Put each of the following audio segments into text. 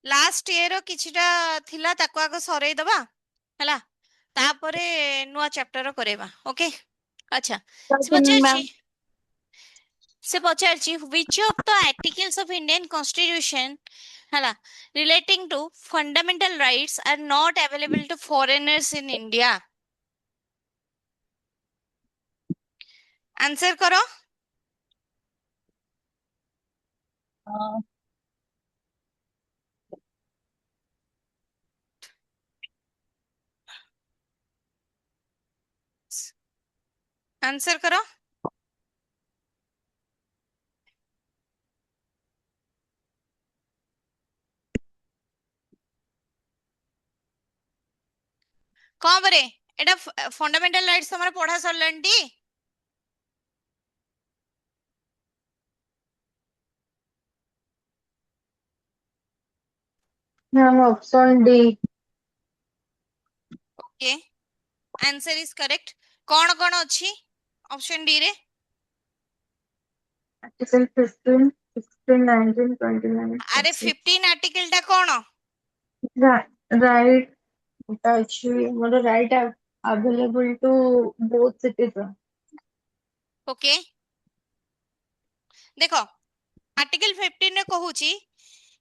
Last year किछिटा थिला ताको आगो सरेई दबा हला तापरे नुआ चैप्टर करेबा ओके। अच्छा मैम से पचारची which of the articles of Indian Constitution हला relating to fundamental rights are not available to foreigners in India? Answer करो। आंसर करो। कौन बरे एटा फंडामेंटल राइट्स हमारा पढ़ा सरलन टी ma'am option D. Okay answer is correct. कौन कौन अच्छी ऑप्शन डी रे? आर्टिकल 15, 16, 19, 29, अरे 30। 15 आर्टिकल टा कौन? Right actually more right available to both citizens। Okay देखो आर्टिकल 15 रे कहूची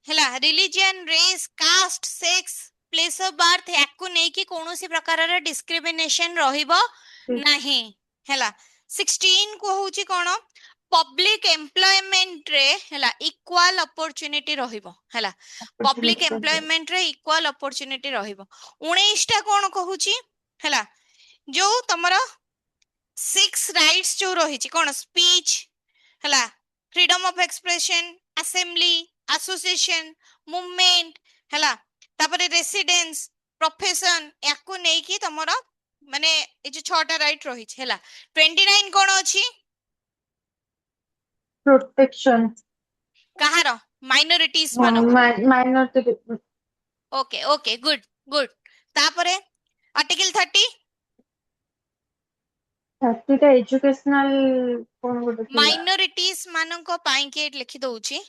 हला religion race caste sex place of birth याकू नै कि कोनोसी प्रकार रे डिस्क्रिमिनेशन रहिबो नाही हला। 16 कहूची कोन पब्लिक एम्प्लॉयमेंट रे हला इक्वल अपॉर्चुनिटी रहिबो हला पब्लिक एम्प्लॉयमेंट रे इक्वल अपॉर्चुनिटी रहिबो। 19 टा कोन कहूची हला जो तमरो 6 राइट्स जो रहिची कोन स्पीच हला freedom of expression assembly association movement हला तापरे रेसिडेंस प्रोफेशन याकू नै कि तमरो माने ए जो 6 टा राइट रहिची हला। 29 कोन अछि प्रोटेक्शन कहार माइनॉरिटीज मानको। Minority. Okay okay good good तापरे आर्टिकल 30 30 टा एजुकेशनल कोन गोटे थिला। माइनॉरिटीज मानको पाई के लिखि दउची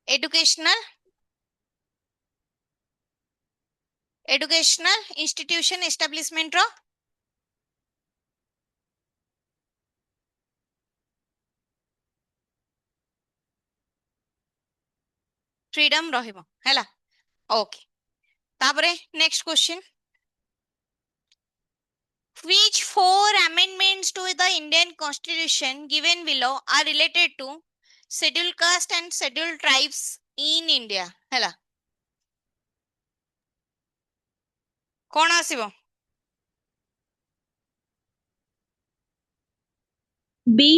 एजुकेशनल इंस्टीट्यूशन एस्टैब्लिशमेंट रो फ्रीडम रहिबो हैला। ओके तापरे next question which four amendments to the Indian Constitution given below are related to scheduled caste and scheduled tribes in India हैला कौन आसीबो बी।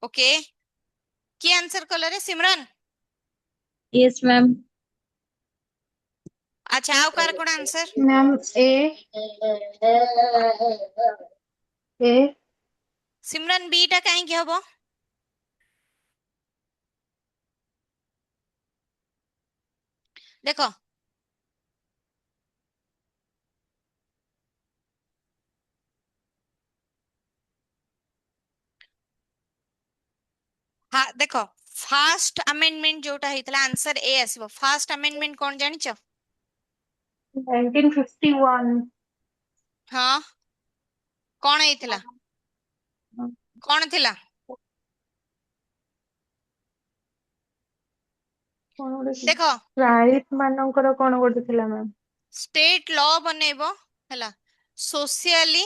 ओके की आंसर कल रे सिमरन? Yes ma'am. अच्छा आउ कार कोन आंसर? Ma'am A. ए सिमरन बी टा काहे की हबो? देखो हाँ देखो फास्ट अमेंडमेंट जोटा हेतला आंसर ए आसीबो। फास्ट अमेंडमेंट कोन जानिचो? 1951। हाँ कौन हेतला कौन थिला? देखो राइट मानकर कोन गोटे थिला मैम। स्टेट लॉ बनेबो हला सोशियली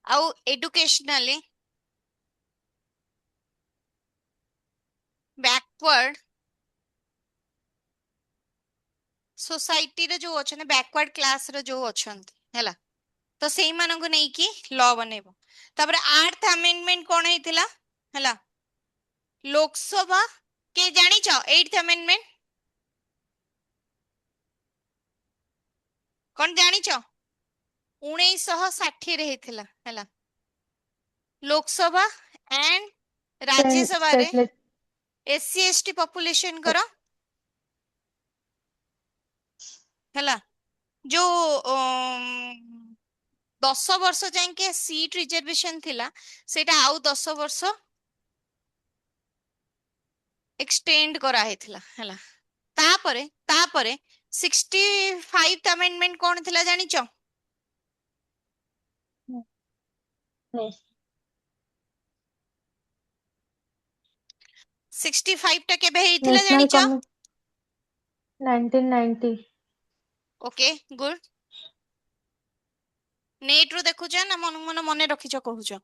आउ एडुकेशनली बैकवर्ड सोसाइटी रे जो अछन बैकवर्ड क्लास रे जो अछन हला तो सेही मानको नै कि लॉ बनेबो। तापर 8th अमेंडमेंट कोन हेतिला हला लोकसभा के जानिचो 8th अमेंडमेंट कोन जानिचो 1960 रे हेतिला हला लोकसभा एंड राज्यसभा रे एससी एसटी पॉपुलेशन करो हला जो 10 ବର୍ଷ ଯାଏଁ सीट रिजर्वेशन थिला सेटा आउ 10 वर्ष एक्सटेंड करा हेथिला हला तापरे तापरे 65th अमेंडमेंट कोन थिला जानिचो? नहीं 65 टा केबे हेथिला नेशनल जानिचो? कमी 1990 ओके गुड नेट रो देखुଛ ना मन मन मने रखिଛ कहूଛ ना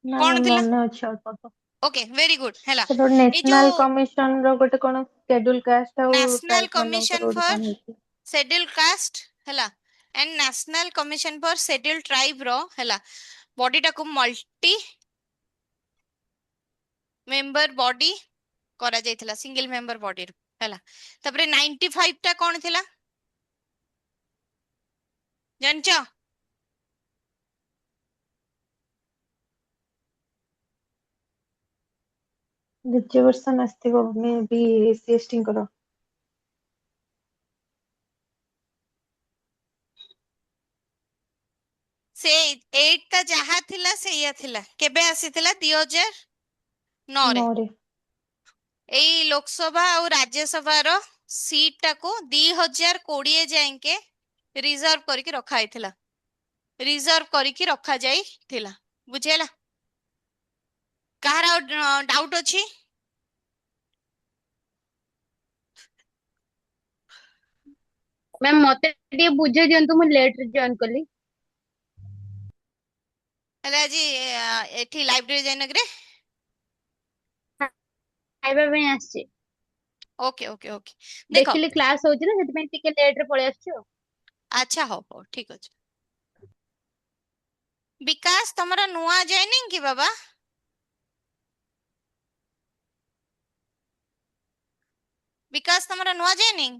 ना कोन थिला? मन अच्छा तो ओके वेरी गुड हला सेटा ए जो नेशनल कमिशन रो गोटे कोन शेड्यूल कास्ट और नेशनल ट्राइब मानकर कमिशन गोटे फॉर कोन हेछि शेड्यूल कास्ट हला and national commission for schedule tribe रो हला बॉडी टाको मल्टी मेंबर बॉडी करा जायथिला सिंगल मेंबर बॉडी रो हला तबरे 95 टा कोन थिला जानचो? रिजर्वेशन आस्तिबो मे भी एससी करो से 8 टा जहा थिला सेया थिला केबे आसीथिला 2009 रे नोरे एई लोकसभा और राज्यसभा रो सीट टाको 2020 जाएंके रिजर्व करके रखा हैथिला रिजर्व करके रखा जाई थिला बुझेला कहार डाउट अछि? मैम मते ଟିକେ ବୁଝେଇ ଦିଅନ୍ତୁ ମୁଁ लेट ରେ जॉइन कली हेला जी एठी लाइब्रेरी जाइनगरे ଖାଇବା ପାଇଁ ଆସିଛି ओके ओके ओके देखो ଦେଖିଲି କ୍ଲାସ ହଉଛି ନା ସେଥିପାଇଁ ଟିକେ लेट ରେ ପଳେଇ ଆସିଛି ଆଉ अच्छा हो ठीक अछि विकास तमरा नुआ जाइनिंग कि बाबा विकास तमरा नुआ जाइनिंग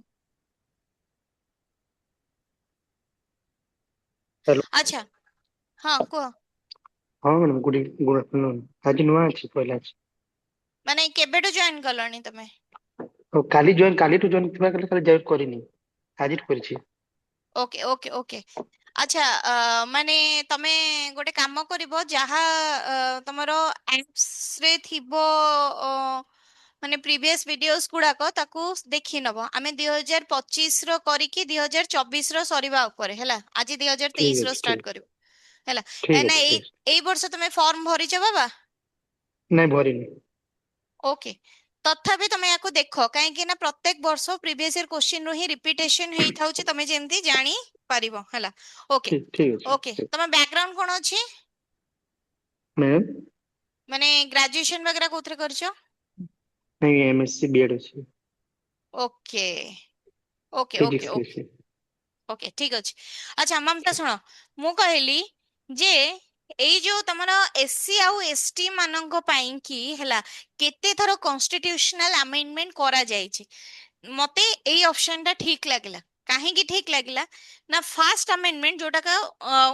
हेलो अच्छा हाँ को हाँ मैडम गुड आफ्टरनून आज नुआ अच्छी पहला अच्छी माने केबेटो जॉइन करलनी तमे? तो काली टू जॉइन थिबा कले जॉइन करिनी आज करछि ओके ओके ओके अच्छा माने तमे गोटे काम करिवो जहा तमरो एप्स रे थिबो माने प्रीवियस वीडियोस गुड़ाक ताकू देखि नबो आमे 2025 रो करिकी 2024 रो सरीबा ऊपर हैला आज 2023 रो स्टार्ट करिवो हैला ठीक एना अच्छे ए ठीक एई वर्ष तमे फॉर्म भरिଛ बाबा? नहीं भरिनी ओके तथापि तमे याको देखो काहे ना प्रत्येक वर्ष प्रीवियस ईयर क्वेश्चन रो ही रिपीटेशन हेई थाउची तमे जेमती जानी पारिबो हैला ओके ठीक अच्छे ओके ठीक तमे बैकग्राउंड कोन अछि मैम माने ग्रेजुएशन वगैरह कोथरे करछो? नहीं एमएससी बीएड अच्छी okay okay okay physics okay के ओके ठीक अछि अच्छा ममता सुनो मु कहली जे एई जो तमरा एससी आउ एसटी मानंको पाई की हैला केते थरो कॉन्स्टिट्यूशनल अमेंडमेंट करा जायछि मते एई ऑप्शन टा ठीक लागला काहे की ठीक लागला ना फर्स्ट अमेंडमेंट जोटा का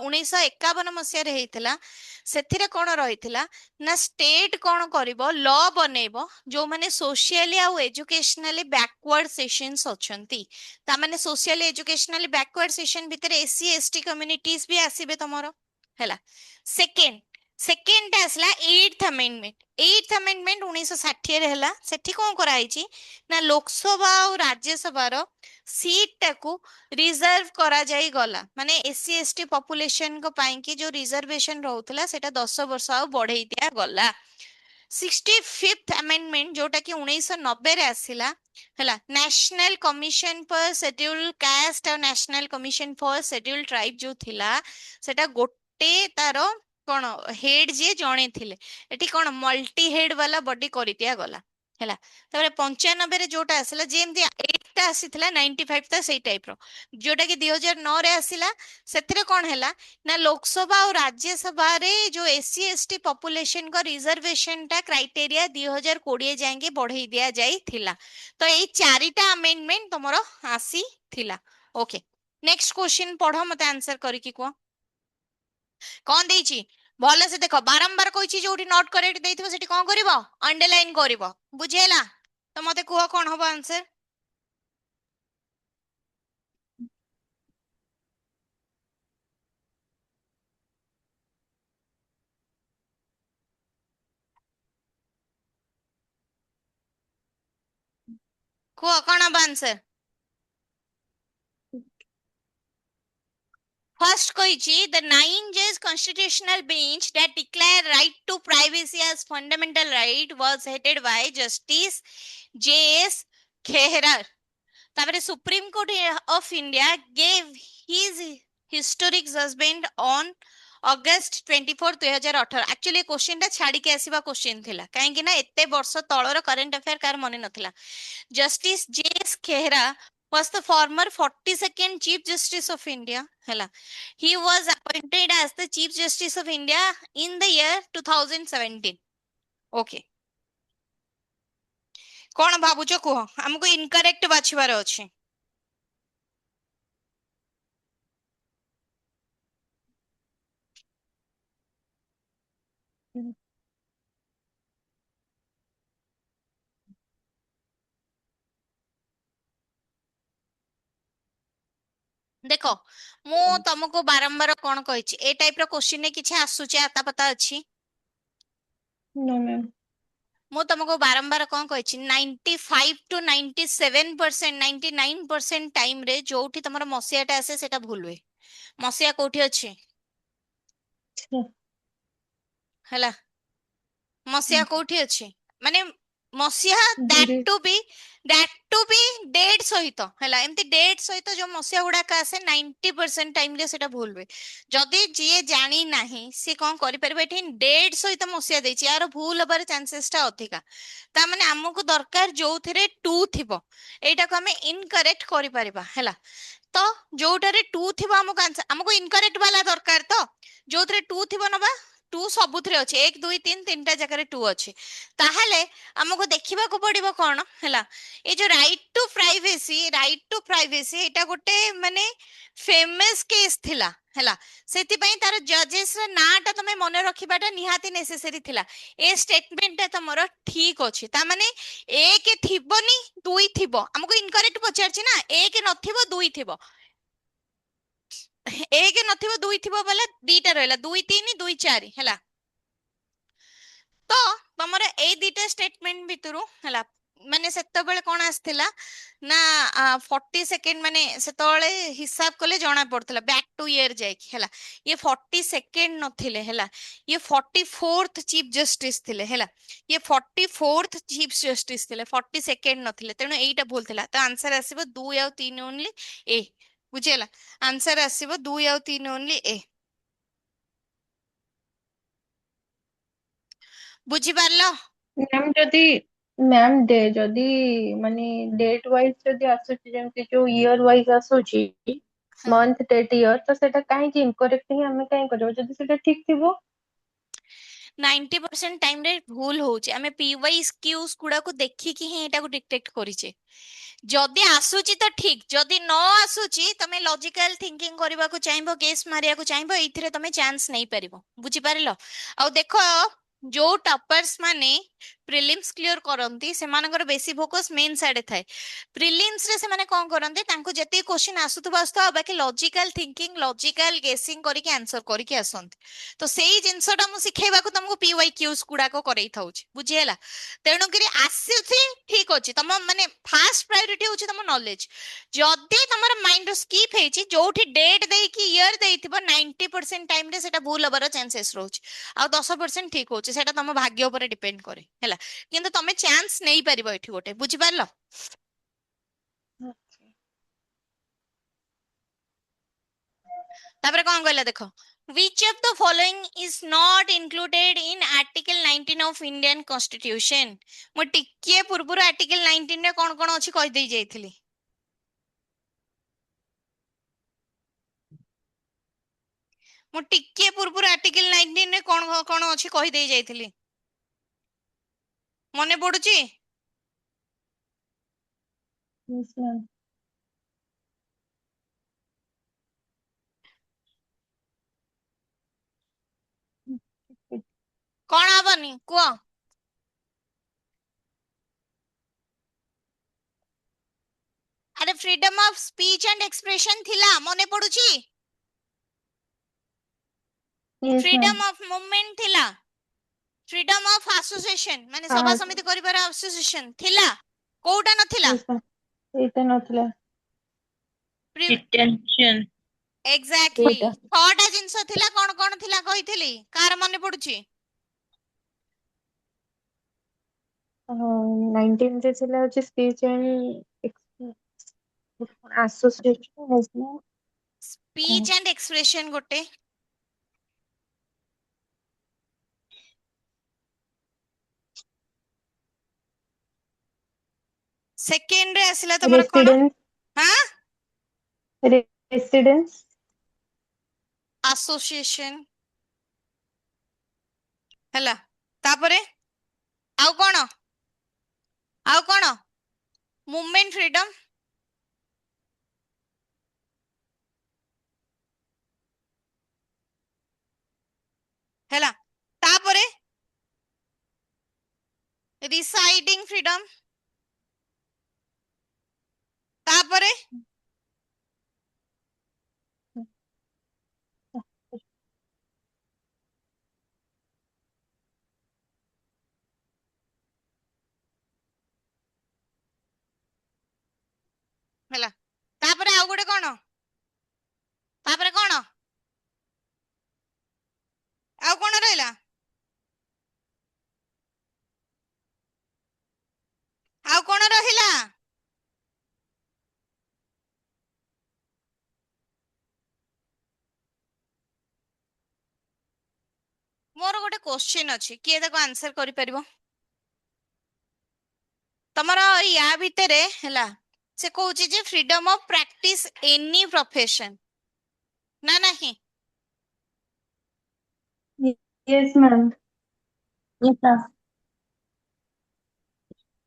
1951 मसिया रे हेतिला सेथिरे कोन रहितिला ना स्टेट कोन करिवो लॉ बनेइबो जो माने सोशियली आउ एजुकेशनली बैकवर्ड सेशंस अछंती ता माने सोशियली एजुकेशनली बैकवर्ड सेशन भितर एससी एसटी कम्युनिटीज भी आसीबे तमरो हैला सेकेंड सेकेंड आसला 8th अमेंडमेंट 1960 रे हैला सेठी कोन करा आइची ना लोकसभा और राज्यसभा रो सीट टाकू रिजर्व करा जाई गला माने एससी एसटी पॉपुलेशन को पाई की जो रिजर्वेशन रहउतला सेटा 10 वर्ष आ बढ़ई दिया गला 65th अमेंडमेंट जोटा कि 1990 रे आसिला हैला national commission for schedule caste और national commission for schedule tribe जो थिला सेटा गोटे तारो कोन हेड जे जणे थिले एठी कोन मल्टी हेड वाला बॉडी करि दिया गला हैला तबरे 95 रे जोटा आसिला जेमति 8 टा आसीथिला 95 ता सेई टाइप रो जोटा कि 2009 रे आसिला सेथिरे कोन हैला ना लोकसभा और राज्यसभा रे जो एससी एसटी पॉपुलेशन को रिजर्वेशन टा क्राइटेरिया 2020 जाएंगे बढ़ई दिया जाई थिला तो एई चारिटा अमेंडमेंट तमरो आसी थिला ओके नेक्स्ट क्वेश्चन पढ़ो मते आंसर करी की को कोन देइची भले से देखो बारंबार कोइची जोठी नोट करेक्ट देइथिबो सेठी कोन करिवो अंडरलाइन करिवो बुझेला तो मते कुह कोन हबो आंसर କୁହ କଣ ହବ ଆନ୍ସର? First କହିଛି the 9 judge constitutional bench that declared right to privacy as fundamental right was headed by Justice J.S. Khehrar. ତାପରେ supreme court of India gave his historic judgment on August 24 2018। Actually question ଟା ଛାଡିକି ଆସିବା question ଥିଲା, କାହିଁକି ନା ଏତେ ବର୍ଷ ତଳର କରେଣ୍ଟ ଆଫେୟାର କାହାର ମନେ ନଥିଲା। Justice ଜେ.ଏସ୍. ଖେହରା was the former 42nd Chief Justice of India ହେଲା। He was appointed as the Chief Justice of India in the year 2017। Okay, କଣ ଭାବୁଛ କୁହ? ଆମକୁ ଇନକରେକ୍ଟ ବାଛିବାର ଅଛି। ଦେଖ ମୁଁ ତମକୁ ବାରମ୍ବାର କଣ କହିଛି, ଏ ଟାଇପ ର କ୍ୱେଶ୍ଚିନ୍ କିଛି ଆସୁଛି ଆତାପତା ଅଛି? No, ma'am. ମୁଁ ତମକୁ ବାରମ୍ବାର କଣ କହିଛି, 95 to 97%, 99% ଟାଇମରେ ଯୋଉଠି ତମର ମସିହାଟା ଆସେ ସେଟା ଭୁଲ ହୁଏ। ମସିହା କୋଉଠି ଅଛି Sure. ହେଲା? ମସିହା କୋଉଠି ଅଛି? ମାନେ ମସିହା Did that to be date ସହିତ ହେଲା। ଏମିତି ଡେଟ୍ ସହିତ ଯୋଉ ମସିହା ଗୁଡାକ ଆସେ 90% ଟାଇମରେ ସେଟା ଭୁଲ ହୁଏ। ଯଦି ଯିଏ ଜାଣି ନାହିଁ ସିଏ କଣ କରିପାରିବ, ଏଠି ଡେଟ୍ ସହିତ ମସିହା ଦେଇଛି, ୟାର ଭୁଲ ହବାର ଚାନ୍ସେସ ଟା ଅଧିକା। ତା ମାନେ ଆମକୁ ଦରକାର ଯୋଉଥିରେ ଟୁ ଥିବ, ଏଇଟାକୁ ଆମେ ଇନକରେକ୍ଟ କରିପାରିବା ହେଲା। ତ ଯୋଉଟାରେ ଟୁ ଥିବ ଆମକୁ ଇନକରେକ୍ଟ ବାଲା ଦରକାର। ତ ଯୋଉଥିରେ ଟୁ ଥିବ ନବା, ଟୁ ସବୁଥିରେ ଅଛି, 1 2 3 ତିନିଟା ଜାଗାରେ ଟୁ ଅଛି। ତାହେଲେ ଆମକୁ ଦେଖିବାକୁ ପଡିବ କଣ ହେଲା, ଏ ଯୋଉ ରାଇଟ୍ ଟୁ ପ୍ରାଇଭେସି ଏଇଟା ଗୋଟେ ମାନେ ଫେମସ୍ କେସ୍ ଥିଲା ହେଲା। ସେଥିପାଇଁ ତାର ଜଜେସ୍ ର ନାଁଟା ତମେ ମନେ ରଖିବାଟା ନିହାତି ନେସେସରି ଥିଲା। ଏ ଷ୍ଟେଟମେଣ୍ଟଟା ତମର ଠିକ ଅଛି, ତା ମାନେ 1 ଥିବନି 2 ଥିବ। ଆମକୁ ଇନକରେକ୍ଟ ପଚାରିଛି ନା, 1 ନଥିବ 2 ଥିବ। 1 ନଥିବ 2 ଥିବ ବୋଲେ ଦିଟା ରହିଲା, 2 3 2 4 ହେଲା। ତ ତମର ଏଇ ଦିଟା ଷ୍ଟେଟମେଣ୍ଟ ଭିତରୁ ହେଲା, ମାନେ ସେତେବେଳେ କଣ ଆସିଥିଲା ନା 42nd, ମାନେ ସେତେବେଳେ ହିସାବ କଲେ ଜଣା ପଡୁଥିଲା ବ୍ୟାକ୍ ଟୁ ଇୟର ଯାଇକି ହେଲା। ଇଏ 42nd ନଥିଲେ ହେଲା, ଇଏ 44th ଚିଫ ଜଷ୍ଟିସ ଥିଲେ ହେଲା। ଇଏ 44th ଚିଫ ଜଷ୍ଟିସ ଥିଲେ, 42nd ନଥିଲେ। ତେଣୁ ଏଇଟା ଭୁଲ ଥିଲା। ତ ଆନ୍ସର ଆସିବ 2 ଆଉ 3 ଓନ୍ଲି ଏ। ବୁଝିହେଲା? ଆନ୍ସର ଆସିବ 2 ଆଉ 3 ଓନ୍ଲି ଏ। ବୁଝିପାରିଲ? ମ୍ୟାମ୍ ମ୍ୟାମ୍ ଯଦି ମାନେ ଡେଟ୍ ୱାଇଜ ଯଦି ଆସୁଛି, ଯେମିତି ଯୋଉ ଇୟର ୱାଇଜ ଆସୁଛି, ହଁ। ମନ୍ଥ ଡେଟ୍ ଇୟର, ତ ସେଟା କାହିଁକି ଇନକରେକ୍ଟ ହିଁ ଆମେ କାହିଁ କରିବା ଯଦି ସେଟା ଠିକ ଥିବ? 90% ଟାଇମରେ ଭୁଲ ହଉଛି। ଆମେ PYQs ଗୁଡାକୁ ଦେଖିକି ହିଁ ଏଟାକୁ ଡିଟେକ୍ଟ କରିଛେ। ଯଦି ଆସୁଛି ତ ଠିକ, ଯଦି ନ ଆସୁଛି ତମେ ଲଜିକାଲ ଥିଙ୍କିଂ କରିବାକୁ ଚାହିଁବ, ଗେସ୍ ମାରିବାକୁ ଚାହିଁବ, ଏଇଥିରେ ତମେ ଚାନ୍ସ ନେଇପାରିବ। ବୁଝିପାରିଲ? ଆଉ ଦେଖ, ଯୋଉ ଟପର୍ସ ମାନେ ପ୍ରିଲିମ୍ସ କ୍ଲିୟର କରନ୍ତି ସେମାନଙ୍କର ବେଶୀ ଫୋକସ ମେନ୍ ସାଇଡେ ଥାଏ। ପ୍ରିଲିମ୍ସ ରେ ସେମାନେ କଣ କରନ୍ତି, ତାଙ୍କୁ ଯେତିକି କ୍ୱେଶ୍ଚିନ୍ ଆସୁଥିବ ଆଉ ବାକି ଲଜିକାଲ ଥିଙ୍କିଂ, ଲଜିକାଲ ଗେସିଂ କରିକି ଆନ୍ସର କରିକି ଆସନ୍ତି। ତ ସେଇ ଜିନିଷଟା ମୁଁ ଶିଖେଇବାକୁ ତମକୁ PYQs ଗୁଡାକ କରେଇ ଥାଉଛି। ବୁଝିହେଲା? ତେଣୁକରି ଆସୁଛି ଠିକ ଅଛି, ତମ ମାନେ ଫାଷ୍ଟ ପ୍ରାୟୋରିଟି ହଉଛି ତମ ନଲେଜ। ଯଦି ତମର ମାଇଣ୍ଡ ସ୍କିପ୍ ହେଇଛି, ଯୋଉଠି ଡେଟ୍ ଦେଇକି ଇୟର ଦେଇଥିବ, 90% ଟାଇମରେ ସେଟା ଭୁଲ ହବାର ଚାନ୍ସେସ୍ ରହୁଛି। ଆଉ 10% ଠିକ ହଉଛି, ସେଟା ତମ ଭାଗ୍ୟ ଉପରେ ଡିପେଣ୍ଡ କରେ ହେଲା। କିନ୍ତୁ ତମେ ଚାନ୍ସ ନେଇପାରିବ ଏଠି ଗୋଟେ। ବୁଝିପାରିଲ? ତାପରେ କଣ କହିଲା ଦେଖ, which of the following is not included in article 19 of Indian Constitution? ମୁଁ ଟିକିଏ ପୂର୍ବରୁ article 19 ରେ କଣ କଣ ଅଛି କହିଦେଇ ଯାଇଥିଲି। ମୁଁ ଟିକିଏ ପୂର୍ବରୁ article 19 ରେ କଣ କଣ ଅଛି କହିଦେଇ ଯାଇଥିଲି। ମନେ ପଡୁଛି? Yes, ma'am. କଣ ହବନି କୁହ? ଆରେ freedom of speech and expression ଥିଲା, ମନେ ପଡୁଛି? Yes, ma'am. Freedom of movement ଥିଲା, ଫ୍ରିଡମ ଅଫ ଆସୋସିଏସନ ମାନେ ସଭା Yes, ସମିତି କରିବାର ଆସୋସିଏସନ ଥିଲା। କୋଉଟା ନଥିଲା? ma'am. ଏଇଟା ନଥିଲା Detention. ଏକ୍ସାକ୍ଟଲି ଏଇଟା 6ଟା ଜିନିଷ ଥିଲା, କଣ କଣ ଥିଲା କହିଥିଲି, କାହାର ମନେ ପଡୁଛି? 19 ରେ ଥିଲା ହଉଛି speech and association speech and expression ଗୋଟେ, ସେକେଣ୍ଡ ରେ ଆସିଲା ତମର କଣ? ରେସିଡେନ୍ସ ହଁ, ରେସିଡେନ୍ସ ଆସୋସିଏସନ ହେଲା। ତାପରେ ଆଉ କଣ? ଆଉ କଣ? ମୁଭମେଣ୍ଟ ଫ୍ରିଡମ, ହେଲା। ତାପରେ ରିସାଇଡିଂ ଫ୍ରିଡମ, ତାପରେ ହେଲା। ତାପରେ ଆଉ ଗୋଟେ କଣ? ତାପରେ କଣ? ଆଉ କଣ ରହିଲା? ଆଉ କଣ ରହିଲା? ମୋର ଗୋଟେ କ୍ୱେଶ୍ଚିନ୍ ଅଛି, କିଏ ତାକୁ ଆନ୍ସର କରିପାରିବ? ତମର ୟା ଭିତରେ ହେଲା, ସେ କହୁଛି ଯେ freedom of practice any profession, ନା ନାହିଁ? yes ma'am yes ma'am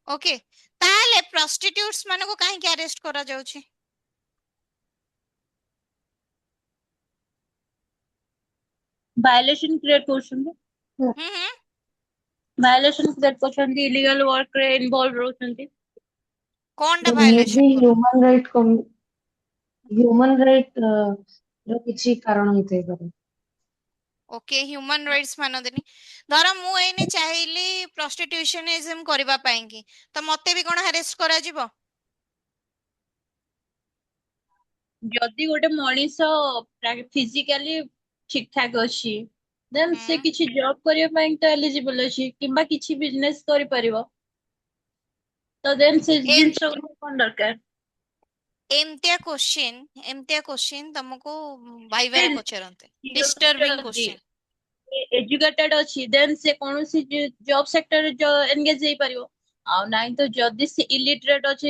okay, ତାହେଲେ ପ୍ରଷ୍ଟିଟ୍ୟୁଟ୍ସ ମାନଙ୍କୁ କାହିଁକି ଆରେଷ୍ଟ କରାଯାଉଛି? Violation create କରୁଛନ୍ତି. ହୁଁ ହୁଁ, Violation create କରୁଛନ୍ତି, illegal work ରେ involved ରହୁଛନ୍ତି. କଣଟା ମେ ଭାଇଲେସନ ବି କଲ? ହ୍ୟୁମାନ ରାଇଟ ର କିଛି କାରଣ ହେଇଥାଇପାରେ ଓକେ, ହ୍ୟୁମାନ ରାଇଟ୍ସ ମାନନ୍ତିନି। ଧର ମୁଁ ଏଇନେ ଚାହିଁଲି ପ୍ରଷ୍ଟିଟ୍ୟୁସନିଜମ କରିବା ପାଇଁ କି, ତ ମତେ ବି କଣ ହାରେଷ୍ଟ କରାଯିବ? ଯଦି ଗୋଟେ ମଣିଷ ଫିଜିକାଲି ଠିକ ଠାକ ଅଛି, ଦେନ୍ ସେ ହୁଁ, କିଛି ଜବ୍ କରିବା ପାଇଁ ତ ଏଲିଜିବଲ ଅଛି, କିମ୍ବା କିଛି ବିଜନେସ କରିପାରିବ, ତ ଦେନ୍ ସେ ଏମ୍ ଜିନିଷ କଣ ଦରକାର? ଏମିତିଆ କ୍ୱେଶ୍ଚିନ୍ ତମକୁ ଭାଇବାରେ ପଚାରନ୍ତେ, ଡିଷ୍ଟର୍ବିଂ ଯଦି କ୍ୱେଶ୍ଚିନ୍। ଏଜୁକେଟେଡ ଅଛି, ଦେନ୍ ସେ କୌଣସି ଜବ୍ ସେକ୍ଟରରେ ଏନଗେଜ ହେଇପାରିବ। ଆଉ ନାଇଁ ତ ଯଦି ସେ ଇଲିଟରେଟ ଅଛି,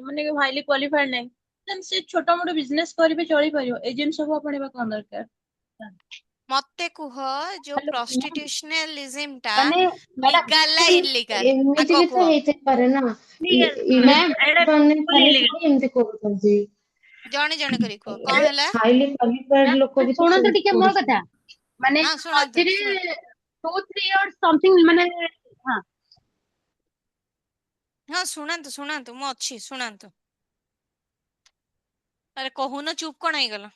ମାନେ ହାଇଲି କ୍ୱାଲିଫାଏଡ ନାହିଁ, ଦେନ୍ ସେ ଛୋଟ ମୋଟ ବିଜନେସ କରିବେ, ଚଳିପାରିବ। ଏଇ ଜିନିଷକୁ ଆପଣେଇବା କଣ ଦରକାର? ମତେ କୁହ, ଯୋଉ ହ୍ୟାଲୋ ମ୍ୟାମ୍ ପ୍ରଷ୍ଟିଟ୍ୟୁସନାଲିଜିମ ଟା ମାନେ ଲିଗାଲ ନା ମ୍ୟାଡାମ ଇଲିଗାଲ, ଏମିତି ଆଗ ବି ତ କୁହ। ହେଇଥାଇପାରେ ନା ମ୍ୟାମ୍ ଏଇଟା ଇଲିଗାଲ ମାନେ ଖାଲି ଇଲିଗାଲ। ଥୋଡି ଏମିତି କରୁଛନ୍ତି ଜଣେ ଜଣେ କରି କୁହ, କଣ ହେଲା? ହାଇଲି କ୍ୱାଲିଫାଏଡ ଲୋକ ବି ତ ଶୁଣନ୍ତୁ ଟିକେ ମୋ କଥା, କରୁଛନ୍ତି ମାନେ ହଁ, ଶୁଣନ୍ତୁ ମଝିରେ ଶୁଣ, 2-3 years ସମଥିଙ୍ଗ, ମାନେ ହଁ ହଁ ଶୁଣନ୍ତୁ ଶୁଣନ୍ତୁ, ମୁଁ ଅଛି, ଶୁଣନ୍ତୁ। ଆରେ କହୁନ, ଚୁପ୍ କଣ ହେଇଗଲ?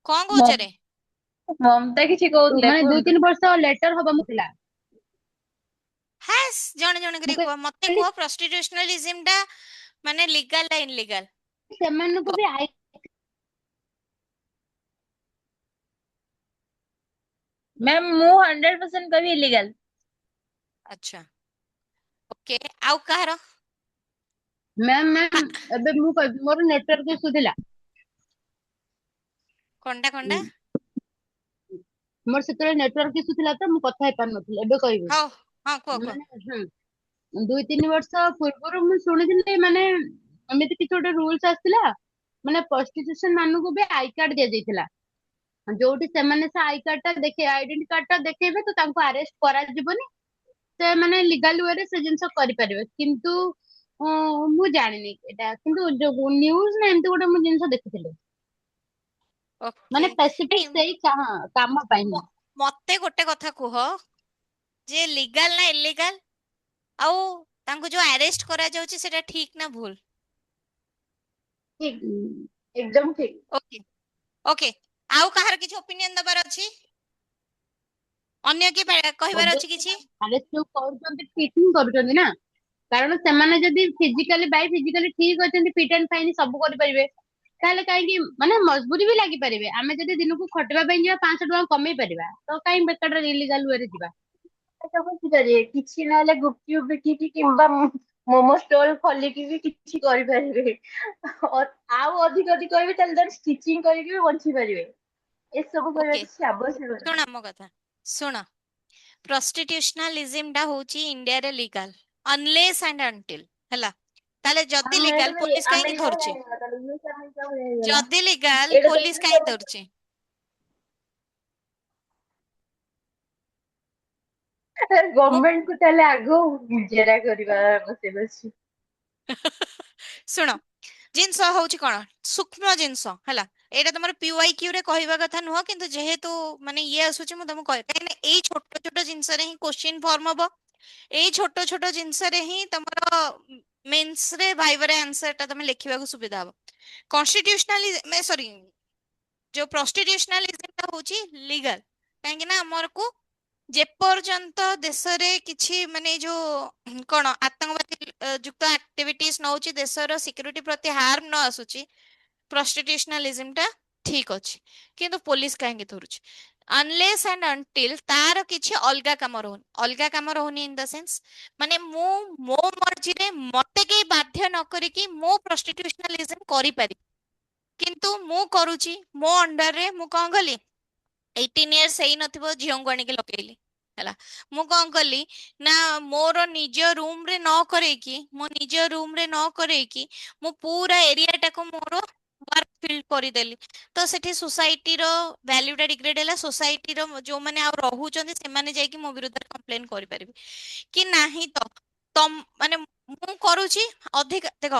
କଣ କହୁଛ ରେ? ମମତା କିଛି କହୁଥିଲେ, ମାନେ କୁହନ୍ତୁ। 2-3 ବର୍ଷ ଲେଟର ହବ ମୁଁ ଥିଲା ହାସ୍, ଜଣେ ଜଣେ ମୁଁ କରି କୁହ, ମତେ କହିଲି କୁହ ପ୍ରଷ୍ଟିଟ୍ୟୁସନାଲିଜିମ ଟା ମାନେ ଲିଗାଲ ନା ଇନଲିଗାଲ? ସେମାନଙ୍କୁ ବି ମ୍ୟାମ୍ ମୁଁ 100% କହିବି ଇଲିଗାଲ। ଆଚ୍ଛା, ଓକେ, ଆଉ କାହାର? ମ୍ୟାମ୍ ଏବେ ମୁଁ କହିବି, ମୋର ନେଟୱାର୍କ ଇସୁ ଥିଲା କଣଟା? ମୋର ସେତେବେଳେ ନେଟୱାର୍କ ଇସୁ ଥିଲା ତ ମୁଁ କଥା ହେଇପାରୁନଥିଲି, ଏବେ କହିବି ହଉ, ହଁ କୁହ କୁହ। ମାନେ 2-3 ବର୍ଷ ପୂର୍ବରୁ ମୁଁ ଶୁଣିଥିଲି, ମାନେ ଏମିତି କିଛି ଗୋଟେ ରୁଲସ ଆସିଥିଲା, ମାନେ ପ୍ରଷ୍ଟିଟ୍ୟୁସନ ମାନଙ୍କୁ ବି ଆଇ କାର୍ଡ ଦିଆଯାଇଥିଲା, ଯୋଉଠି ସେମାନେ ସେ ଆଇ କାର୍ଡ ଟା ଦେଖେଇ, ଆଇଡେଣ୍ଟି କାର୍ଡ ଟା ଦେଖେଇବେ ତ ତାଙ୍କୁ ଆରେଷ୍ଟ କରାଯିବନି, ସେମାନେ ଲିଗାଲ ୱେରେ ସେ ଜିନିଷ କରିପାରିବେ। କିନ୍ତୁ ମୁଁ ଜାଣିନି ଏଇଟା, କିନ୍ତୁ ଯୋଉ ନ୍ୟୁଜ ନା ଏମିତି ଗୋଟେ ମୁଁ ଜିନିଷ ଦେଖିଥିଲି, ଓକେ, ମାନେ ସ୍ପେସିଫିକ ନାଇଁ, ସେଇ କାମ ପାଇଁ ହିଁ। ମତେ ଗୋଟେ କଥା କୁହ, ଯେ ଲିଗାଲ ନା ଇଲିଗାଲ, ଆଉ ତାଙ୍କୁ ଯୋଉ ଆରେଷ୍ଟ କରାଯାଉଛି ସେଟା ଠିକ ନା ଭୁଲ? ଠିକ, ଏକଦମ ଠିକ। ଓକେ, ଓକେ, ଆଉ କାହାର କିଛି ଓପିନିଅନ ଦବାର ଅଛି? ଅନ୍ୟ କିଏ କହିବାର ଅଛି କିଛି? ଆରେଷ୍ଟ ଯୋଉ କରୁଛନ୍ତି ଚିଟିଂ କରୁଛନ୍ତି ନା, କାରଣ ସେମାନେ ଯଦି ଫିଜିକାଲି ବାଇ ଫିଜିକାଲି ଠିକ ଅଛନ୍ତି, ଫିଟ୍ ଆଣ୍ଡ ଫାଇନ୍ ସବୁ କରିପାରିବେ, ତାହେଲେ କାହିଁକି ମାନେ ମଜବୁରି ବି ଲାଗିପାରିବେ। ଆମେ ଯଦି ଦିନକୁ ଖଟିବା ପାଇଁ ଯିବା 500 ଟଙ୍କା କମେଇ ପାରିବା, ତ କାହିଁକି ବେକାରଟାରେ ଇଲିଗାଲ ୱେରେ ଯିବା। ସେଟା ବୁଝିପାରିବେ, କିଛି ନହେଲେ ଗୁପଚୁପ୍ ବିକିକି କିମ୍ବା ମୋମୋ ଷ୍ଟଲ ଖୋଲିକି ବି କିଛି କରିପାରିବେ। ଆଉ ଅଧିକ ଯଦି କହିବେ ତାହେଲେ ତାର ଷ୍ଟିଚିଂ କରିକି ବି ବଞ୍ଚି ପାରିବେ। ଏସବୁ କରିବା ଓକେ, କିଛି ଆବଶ୍ୟକ ନାହିଁ। ଶୁଣ ମୋ କଥା, ଶୁଣ। ପ୍ରଷ୍ଟିଟ୍ୟୁସନାଲିଜିମ ଟା ହଉଛି ଇଣ୍ଡିଆରେ ଲିଗାଲ ଅନଲେସ୍ ଆଣ୍ଡ ଅନଟିଲ୍, ହେଲା। ତାହେଲେ ଯଦି ଆଉ ଏଇଟା ଲିଗାଲ ତ ପୋଲିସ କାହିଁକି ଆମେରିକା ଭଳିଆ ଧରୁଛି? ହେଇଗଲା, ତାହେଲେ ୟୁଏସ ଆମେରିକା ଭଳିଆ ହେଇଗଲା। ଯଦି ଲିଗାଲ ଏଇଟା ତ ପୋଲିସ ୟୁଏସ କାହିଁକି ଆମେରିକା। ଧରୁଛି? ମୁଁ ଗଭର୍ଣମେଣ୍ଟ କୁ ତାହେଲେ ଆଗ ଜେରା କରିବା ଆବଶ୍ୟକ ଅଛି। ଶୁଣ, ଜିନିଷ ହଉଛି କଣ, ସୂକ୍ଷ୍ମ ଜିନିଷ, ହେଲା। ଏଇଟା ତମର PYQ ରେ କହିବା କଥା ନୁହଁ, କିନ୍ତୁ ଯେହେତୁ ମାନେ ଇଏ ଆସୁଛି ମୁଁ ତମକୁ କହିବି, କାହିଁକି ନା ଏଇ ଛୋଟ ଛୋଟ ଜିନିଷରେ ହିଁ କୋଶ୍ଚିନ୍ ଫର୍ମ ହବ। ଏଇ ଛୋଟ ଛୋଟ ଜିନିଷରେ ହିଁ ତମର ମେନ୍ସ ରେ ଭାଇବାରେ ଆନ୍ସର ଟା ତମେ ଲେଖିବାକୁ ସୁବିଧା ହବ। କନଷ୍ଟିଟ୍ୟୁସନାଲି ସରି, ଯୋଉ ପ୍ରଷ୍ଟିଟ୍ୟୁସନାଲିଜିମ ଟା ହଉଛି ଲିଗାଲ, କାହିଁକି ନା ଆମରକୁ ଯେପର୍ଯ୍ୟନ୍ତ ଦେଶରେ କିଛି ମାନେ ଯୋଉ କଣ ଆତଙ୍କବାଦୀ ଯୁକ୍ତ ଆକ୍ଟିଭିଟିଜ ନଉଛି, ଦେଶର ସିକ୍ୟୁରିଟି ପ୍ରତି ହାର୍ମ ନ ଆସୁଛି, ପ୍ରଷ୍ଟିଟ୍ୟୁସନାଲିଜିମ ଟା ଠିକ ଅଛି। କିନ୍ତୁ ପୋଲିସ କାହିଁକି ଧରୁଛି? ଅନଲେସ୍ ଆଣ୍ଡ ଅନଟିଲ୍ ତାର କିଛି ଅଲଗା କାମ ରହୁନି। ଅଲଗା କାମ ରହୁନି ଇନ ଦ ସେନ୍ସ, ମାନେ ମୁଁ ମୋ ମର୍ଜିରେ ମତେ କେହି ବାଧ୍ୟ ନ କରିକି ମୁଁ ପ୍ରଷ୍ଟିଟ୍ୟୁସନାଲିଜିମ କରିପାରିବି, କିନ୍ତୁ ମୁଁ କରୁଛି ମୋ ଅଣ୍ଡରରେ। ମୁଁ କଣ କଲି, 18 years ହେଇନଥିବ ଝିଅଙ୍କୁ ଆଣିକି ଲଗେଇଲି, ହେଲା। ମୁଁ କଣ କଲି ନା, ମୋର ନିଜ ରୁମ ରେ ନ କରେଇକି, ମୋ ନିଜ ରୁମ ରେ ନ କରେଇକି ମୁଁ ପୁରା ଏରିଆଟାକୁ ମୋର ୱାର୍କ ଫିଲ୍ଡ କରିଦେଲି। ତ ସେଠି ସୋସାଇଟିର ଭ୍ୟାଲ୍ୟୁ ଟା ଡିଗ୍ରେଡ ହେଲା। ସୋସାଇଟିର ଯୋଉମାନେ ଆଉ ରହୁଛନ୍ତି ସେମାନେ ଯାଇକି ମୋ ବିରୁଦ୍ଧରେ କମ୍ପ୍ଲେନ କରିପାରିବେ କି ନାହିଁ। ତ ତମ ମାନେ ମୁଁ କରୁଛି ଅଧିକ, ଦେଖ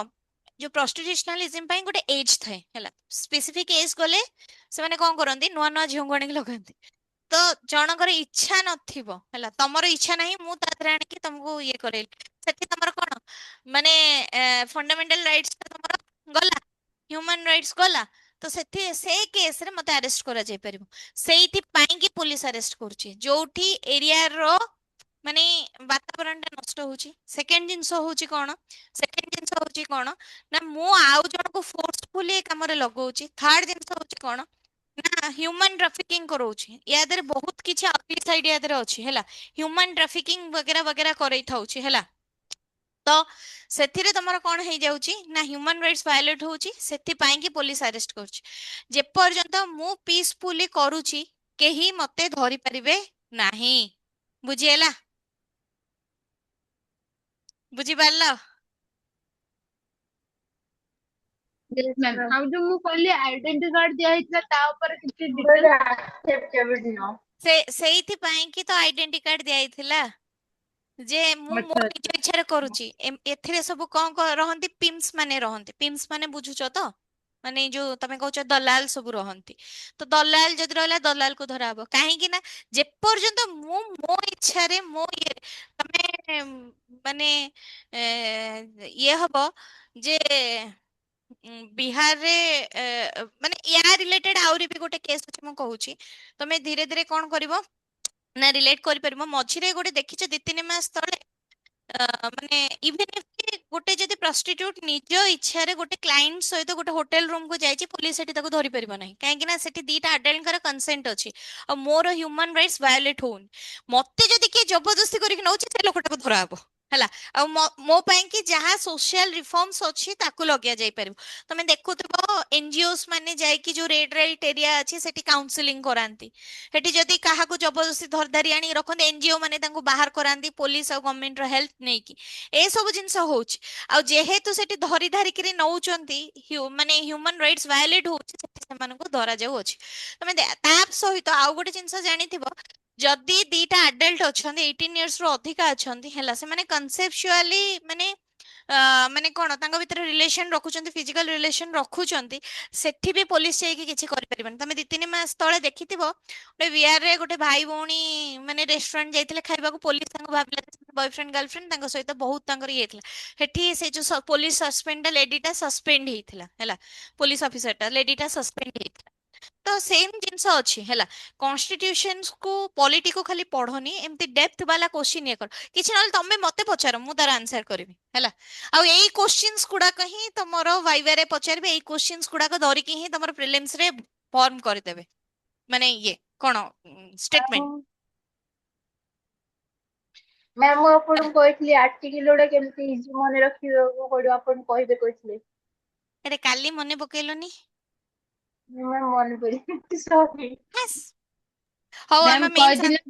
ଯୋଉ ପ୍ରଷ୍ଟିଟ୍ୟୁସନାଲିଜିମ ପାଇଁ ଗୋଟେ ଏଜ ଥାଏ, ହେଲା। ସ୍ପେସିଫିକ ଏଜ ଗଲେ ସେମାନେ କଣ କରନ୍ତି, ନୂଆ ନୂଆ ଝିଅଙ୍କୁ ଆଣିକି ଲଗାନ୍ତି। ତ ଜଣଙ୍କର ଇଚ୍ଛା ନଥିବ, ହେଲା, ତମର ଇଚ୍ଛା ନାହିଁ, ମୁଁ ତା ଦେହରେ ଆଣିକି ତମକୁ ଇଏ କରେଇଲି, ସେଠି ତମର କଣ ମାନେ ଫଣ୍ଡାମେଣ୍ଟାଲ ରାଇଟ୍ସ ତମର ଗଲା, ହ୍ୟୁମାନ ରାଇଟ୍ସ ଗଲା। ତ ସେଠି ସେଇ କେସରେ ମତେ ଆରେଷ୍ଟ କରାଯାଇ ପାରିବ। ସେଇଥିପାଇଁ କି ପୋଲିସ ଆରେଷ୍ଟ କରୁଛି, ଯୋଉଠି ଏରିଆର ମାନେ ବାତାବରଣ ଟା ନଷ୍ଟ ହଉଛି। ସେକେଣ୍ଡ ଜିନିଷ ହଉଛି କଣ, ସେକେଣ୍ଡ ଜିନିଷ ହଉଛି କଣ ନା, ମୁଁ ଆଉ ଜଣକୁ ଫୋର୍ସଫୁଲି ଏ କାମରେ ଲଗଉଛି। ଥାର୍ଡ ଜିନିଷ ହଉଛି କଣ ନା, ହ୍ୟୁମାନ ଟ୍ରାଫିକିଂ କରଉଛି। ୟା ଦେହରେ ବହୁତ କିଛି ଆଉଟଲି ସାଇଡ ୟା ଦେହରେ ଅଛି, ହେଲା। ହ୍ୟୁମାନ ଟ୍ରାଫିକିଂ ବଗେରା ବଗେରା କରେଇ ଥାଉଛି, ହେଲା। ତ ସେଥିରେ ତମର କଣ ହେଇଯାଉଛି ନା, ହ୍ୟୁମାନ ରାଇଟ୍ସ ଭାয়োଲେଟ ହଉଛି, ସେଥିପାଇଁ କି ପୋଲିସ ଆରେଷ୍ଟ କରୁଛି। ଯେପର୍ଯ୍ୟନ୍ତ ମୁଁ ପିସଫୁଲି କରୁଛି, କେହି ମତେ ଧରି ପାରିବେ ନାହିଁ। ବୁଝିହେଲା? ବୁଝିପାରିଲ? Yes, ma'am। ଆଉ ଯୋଉ ମୁଁ କହିଲି ଆଇଡେଣ୍ଟି କାର୍ଡ ଦିଆ ହେଇଥିଲା, ତା ଉପରେ କିଛି ଡିଟେଲ। ସେଇଥିପାଇଁ କି ତ ଆଇଡେଣ୍ଟି କାର୍ଡ ଦିଆଯାଇଥିଲା, ଯେ ମୁଁ ମୋ ଆଚ୍ଛା ନିଜ ଆଚ୍ଛା। ଇଚ୍ଛାରେ କରୁଛି। ଏଥିରେ ସବୁ କଣ ରହନ୍ତି, ପିମ୍ସ ମାନେ ରହନ୍ତି। ପିମ୍ସ ମାନେ ବୁଝୁଛ ତ, ମାନେ ଯୋଉ ତମେ କହୁଛ ଦଲାଲ ସବୁ ରହନ୍ତି। ତ ଦଲାଲ ଯଦି ରହିଲା, ଦଲାଲ କୁ ଧରାହବ। କାହିଁକି ନା ଯେପର୍ଯ୍ୟନ୍ତ ମୁଁ ମୋ ଇଚ୍ଛାରେ ମୋ ଇଏ, ତମେ ମାନେ ଇଏ ହବ ଯେ ବିହାରରେ ମାନେ ୟା ରିଲେଟେଡ ଆହୁରି ବି ଗୋଟେ କେସ୍ ଅଛି, ମୁଁ କହୁଛି। ତମେ ଧୀରେ ଧୀରେ କଣ କରିବ ନା, ରିଲେଟ କରିପାରିବ। ମଝିରେ ଗୋଟେ ଦେଖିଛ 2-3 ମାସ ତଳେ ମାନେ ଇଭେନ ଗୋଟେ ଯଦି ପ୍ରଷ୍ଟିଟ୍ୟୁଟ ନିଜ ଇଚ୍ଛାରେ ଗୋଟେ କ୍ଲାଇଣ୍ଟ ସହିତ ଗୋଟେ ହୋଟେଲ ରୁମ କୁ ଯାଇଛି, ପୋଲିସ ସେଠି ତାକୁ ଧରି ପାରିବ ନାହିଁ। କାହିଁକି ନା ସେଠି ଦିଟା ଆଡଲ୍ଟଙ୍କର କନସେଣ୍ଟ ଅଛି, ଆଉ ମୋର ହ୍ୟୁମାନ ରାଇଟ୍ସ ଭାয়োଲେଟ ହଉନି। ମତେ ଯଦି କିଏ ଜବରଦସ୍ତି କରିକି ନଉଛି, ସେ ଲୋକଟାକୁ ଧରାହବ, ହେଲା। ଆଉ ମୋ ପାଇଁ କି ଯାହା ସୋସିଆଲ ରିଫର୍ମସ ଅଛି ତାକୁ ଲଗିଆ ଯାଇପାରିବ। ତମେ ଦେଖୁଥିବ NGOs ମାନେ ଯାଇକି ଯୋଉ ରେଡ ଲାଇଟ ଏରିଆ ଅଛି ସେଠି କାଉନସିଲିଂ କରାନ୍ତି। ସେଠି ଯଦି କାହାକୁ ଜବରଦସ୍ତି ଧରଧାରି ଆଣି ରଖନ୍ତି, NGO ମାନେ ତାଙ୍କୁ ବାହାର କରାନ୍ତି, ପୋଲିସ ଆଉ ଗଭର୍ଣ୍ଣମେଣ୍ଟର ହେଲ୍ପ ନେଇକି। ଏସବୁ ଜିନିଷ ହଉଛି। ଆଉ ଯେହେତୁ ସେଠି ଧରି ଧାରିକିରି ନଉଛନ୍ତି, ମାନେ ହ୍ୟୁମାନ ରାଇଟ୍ସ ଭାয়োଲେଟ ହଉଛି, ସେଠି ସେମାନଙ୍କୁ ଧରାଯାଉଅଛି। ତମେ ତା ସହିତ ଆଉ ଗୋଟେ ଜିନିଷ ଜାଣିଥିବ, ଯଦି ଦିଟା ଆଡଲ୍ଟ ଅଛନ୍ତି, 18 years ରୁ ଅଧିକା ଅଛନ୍ତି, ହେଲା, ସେମାନେ କନସେପଚୁଆଲି ମାନେ ମାନେ କଣ ତାଙ୍କ ଭିତରେ ରିଲେସନ ରଖୁଛନ୍ତି, ଫିଜିକାଲ ରିଲେସନ ରଖୁଛନ୍ତି, ସେଠି ବି ପୋଲିସ ଯାଇକି କିଛି କରିପାରିବନି। ତମେ 2-3 ମାସ ତଳେ ଦେଖିଥିବ, ଗୋଟେ ବିହାରରେ ଗୋଟେ ଭାଇ ଭଉଣୀ ମାନେ ରେଷ୍ଟୁରାଣ୍ଟ ଯାଇଥିଲେ ଖାଇବାକୁ, ପୋଲିସ ତାଙ୍କୁ ଭାବିଲା ବୟଫ୍ରେଣ୍ଡ ଗାର୍ଲଫ୍ରେଣ୍ଡ, ତାଙ୍କ ସହିତ ବହୁତ ତାଙ୍କର ଇଏ ଥିଲା। ସେଠି ସେ ଯୋଉ ପୋଲିସ ସସ୍ପେଣ୍ଡ ଲେଡିଟା ସସ୍ପେଣ୍ଡ ହେଇଥିଲା, ହେଲା। ପୋଲିସ ଅଫିସରଟା ଲେଡିଟା ସସ୍ପେଣ୍ଡ ହେଇଥିଲା। तो सेम जिनस अच्छी है कॉन्स्टिट्यूशन को पॉलिटी को खाली पढ़नी एमती डेप्थ वाला क्वेश्चन ये कर किछि नल तमे मते पचार मु तार आंसर करबी हैला आ एई क्वेश्चंस गुडा कहीं तमरो वाइवा रे पचारबे एई क्वेश्चंस गुडा को धरि कि ही तमरो प्रीलिम्स रे फॉर्म कर देबे माने ये कोन स्टेटमेंट ମ୍ୟାମ୍ ମୁଁ ଆପଣଙ୍କୁ କହିଥିଲି ଆର୍ଟିକିଲ ଗୁଡା କେମିତି ଇଜି ମନେ ରଖିବାକୁ ପଡିବ ଆପଣ କହିବେ କହିଥିଲେ अरे काली मने पकेलोनी ମ୍ୟାମ୍ ମନେ ପଡିନି ସରି यस हो ମ୍ୟାମ୍ हम मेंस କହିଥିଲେ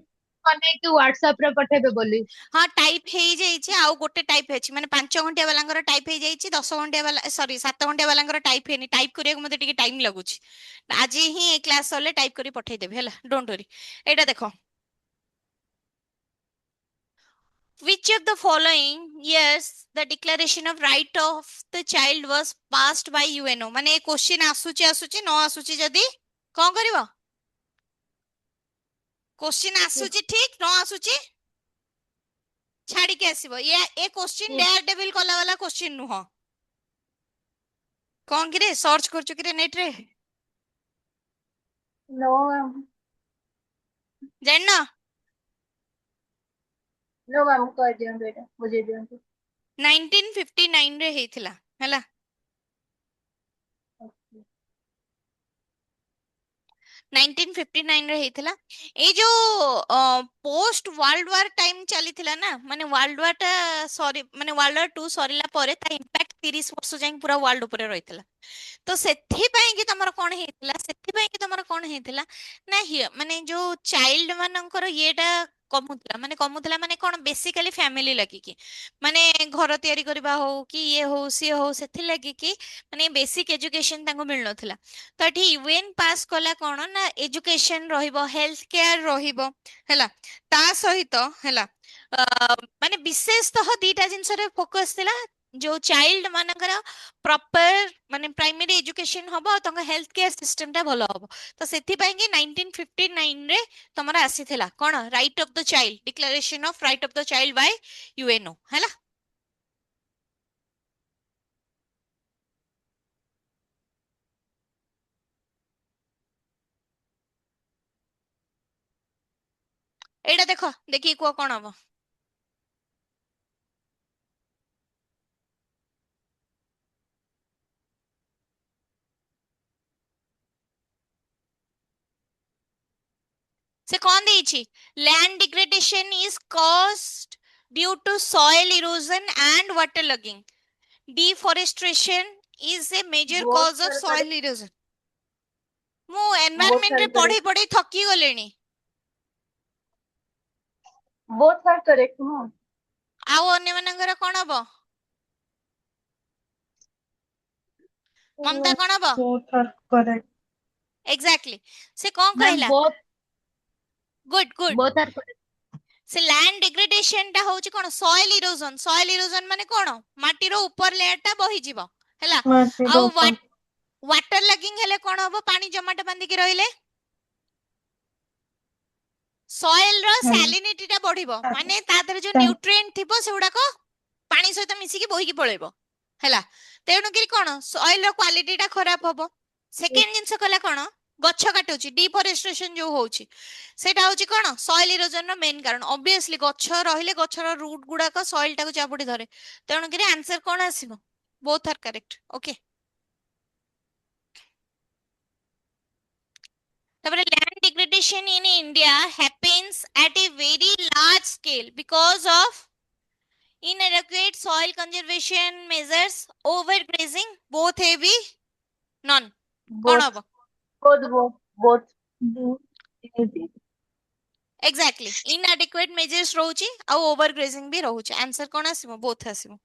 ବନେଇକି WhatsApp ରେ ପଠେଇବେ ବୋଲି। हाँ टाइप हेई जाइए आउ गोटे टाइप है माने 5 घंटिया वाला टाइप हे जाइए 10 घंटिया वाला सॉरी 7 घंटिया वाला टाइप हेनी टाइप करिया मते टिके टाइम लगुच आज ही ए क्लास सले टाइप करी पठेई देबे हला डोंट वरी एटा देखो which of the following years the declaration of right of the child was passed by UNO माने क्वेश्चन आसुची न आसुची जदी कोन करबो क्वेश्चन आसुची ठीक न आसुची छाड़ी के आसीबो ये ए क्वेश्चन डेयर डेविल कला वाला क्वेश्चन नु हो कौन किरे सर्च कर चुकी नेट रे नो ମ୍ୟାମ୍ जानना नो ମ୍ୟାମ୍ କହିଦିଅନ୍ତୁ ଏଇଟା ବୁଝେଇ ଦିଅନ୍ତୁ 1959 रे हेइथिला हला 1959 रे हेइथिला ए जो पोस्ट वर्ल्ड वार टाइम चलीथिला ना माने वर्ल्ड वार टा सॉरी माने वर्ल्ड वार 2 सरीला परे ता इंपैक्ट 30 वर्ष जाई पूरा वर्ल्ड ऊपर रहिथिला तो सेथि पई कि तमर कोन हेतिला सेथि पई कि तमर कोन हेतिला ना हिय माने जो चाइल्ड मानकर येटा कमुतला माने कोन बेसिकली फैमिली लगी कि माने घर तयारी करबा हो कि ये हो सी हो सेथि लगी कि माने बेसिक एजुकेशन तांको मिल नथिला तो एठी यूएन पास कला कोन ना एजुकेशन रहिबो हेल्थ केयर रहिबो हैला ता सहित हैला माने विशेषतः दीटा जिंस रे फोकस थिला जो चाइल्ड मानकर प्रॉपर माने प्राइमरी एजुकेशन हबो तंग हेल्थ केयर सिस्टम टा भलो हबो तो सेथि पई कि 1959 रे तमरा आसीथिला कोन right of the child declaration of right of the child by UNO हैला एटा देखो देखि को कोन हबो से कौन देइछि land degradation is caused due to soil erosion and water logging deforestation is a major ବହୁତ कॉज ऑफ ସାରା सॉइल इरोजन मु ବହୁତ एनवायरनमेंट रे ସାରା पढ़ी पढ़ी थकी गलेनी both are correct no आउ अन्य मानकर कोन हबो ममता कोन हबो both are correct एग्जैक्टली से कोन मैम कहला both good good both are correct. से लैंड डिग्रेडेशन टा होची कोन सॉइल इरोजन माने कोन माटी रो ऊपर लेयर टा बही जीवो हैला आउ वाटर लगिंग हेले कोन हबो पानी जमाटा बांधी के रहिले सॉइल रो सैलिनिटी टा बढ़िबो माने तादर जो न्यूट्रिएंट थिबो सेउडा को पानी सहित मिसी के बोही के पळेबो हैला तेणु कि कोन सॉइल रो क्वालिटी टा खराब हबो सेकेंड जिंस कला कोन गच्छ काटुची डिफॉरेस्टेशन जो होची सेटा होची कोन सॉइल इरोजन रो मेन कारण ऑब्वियसली गच्छ रहिले गच्छर रूट गुडा को सॉइल टा को चापुडी धरे तेणु कि आंसर कोन आसीबो बोथ आर करेक्ट ओके तापर land degradation in India happens at a very large scale because of inadequate soil conservation measures, overgrazing, both heavy, none. कौन both हबो both exactly inadequate measures रहउची आ overgrazing भी रहउची answer कौन आसीबो both आसीबो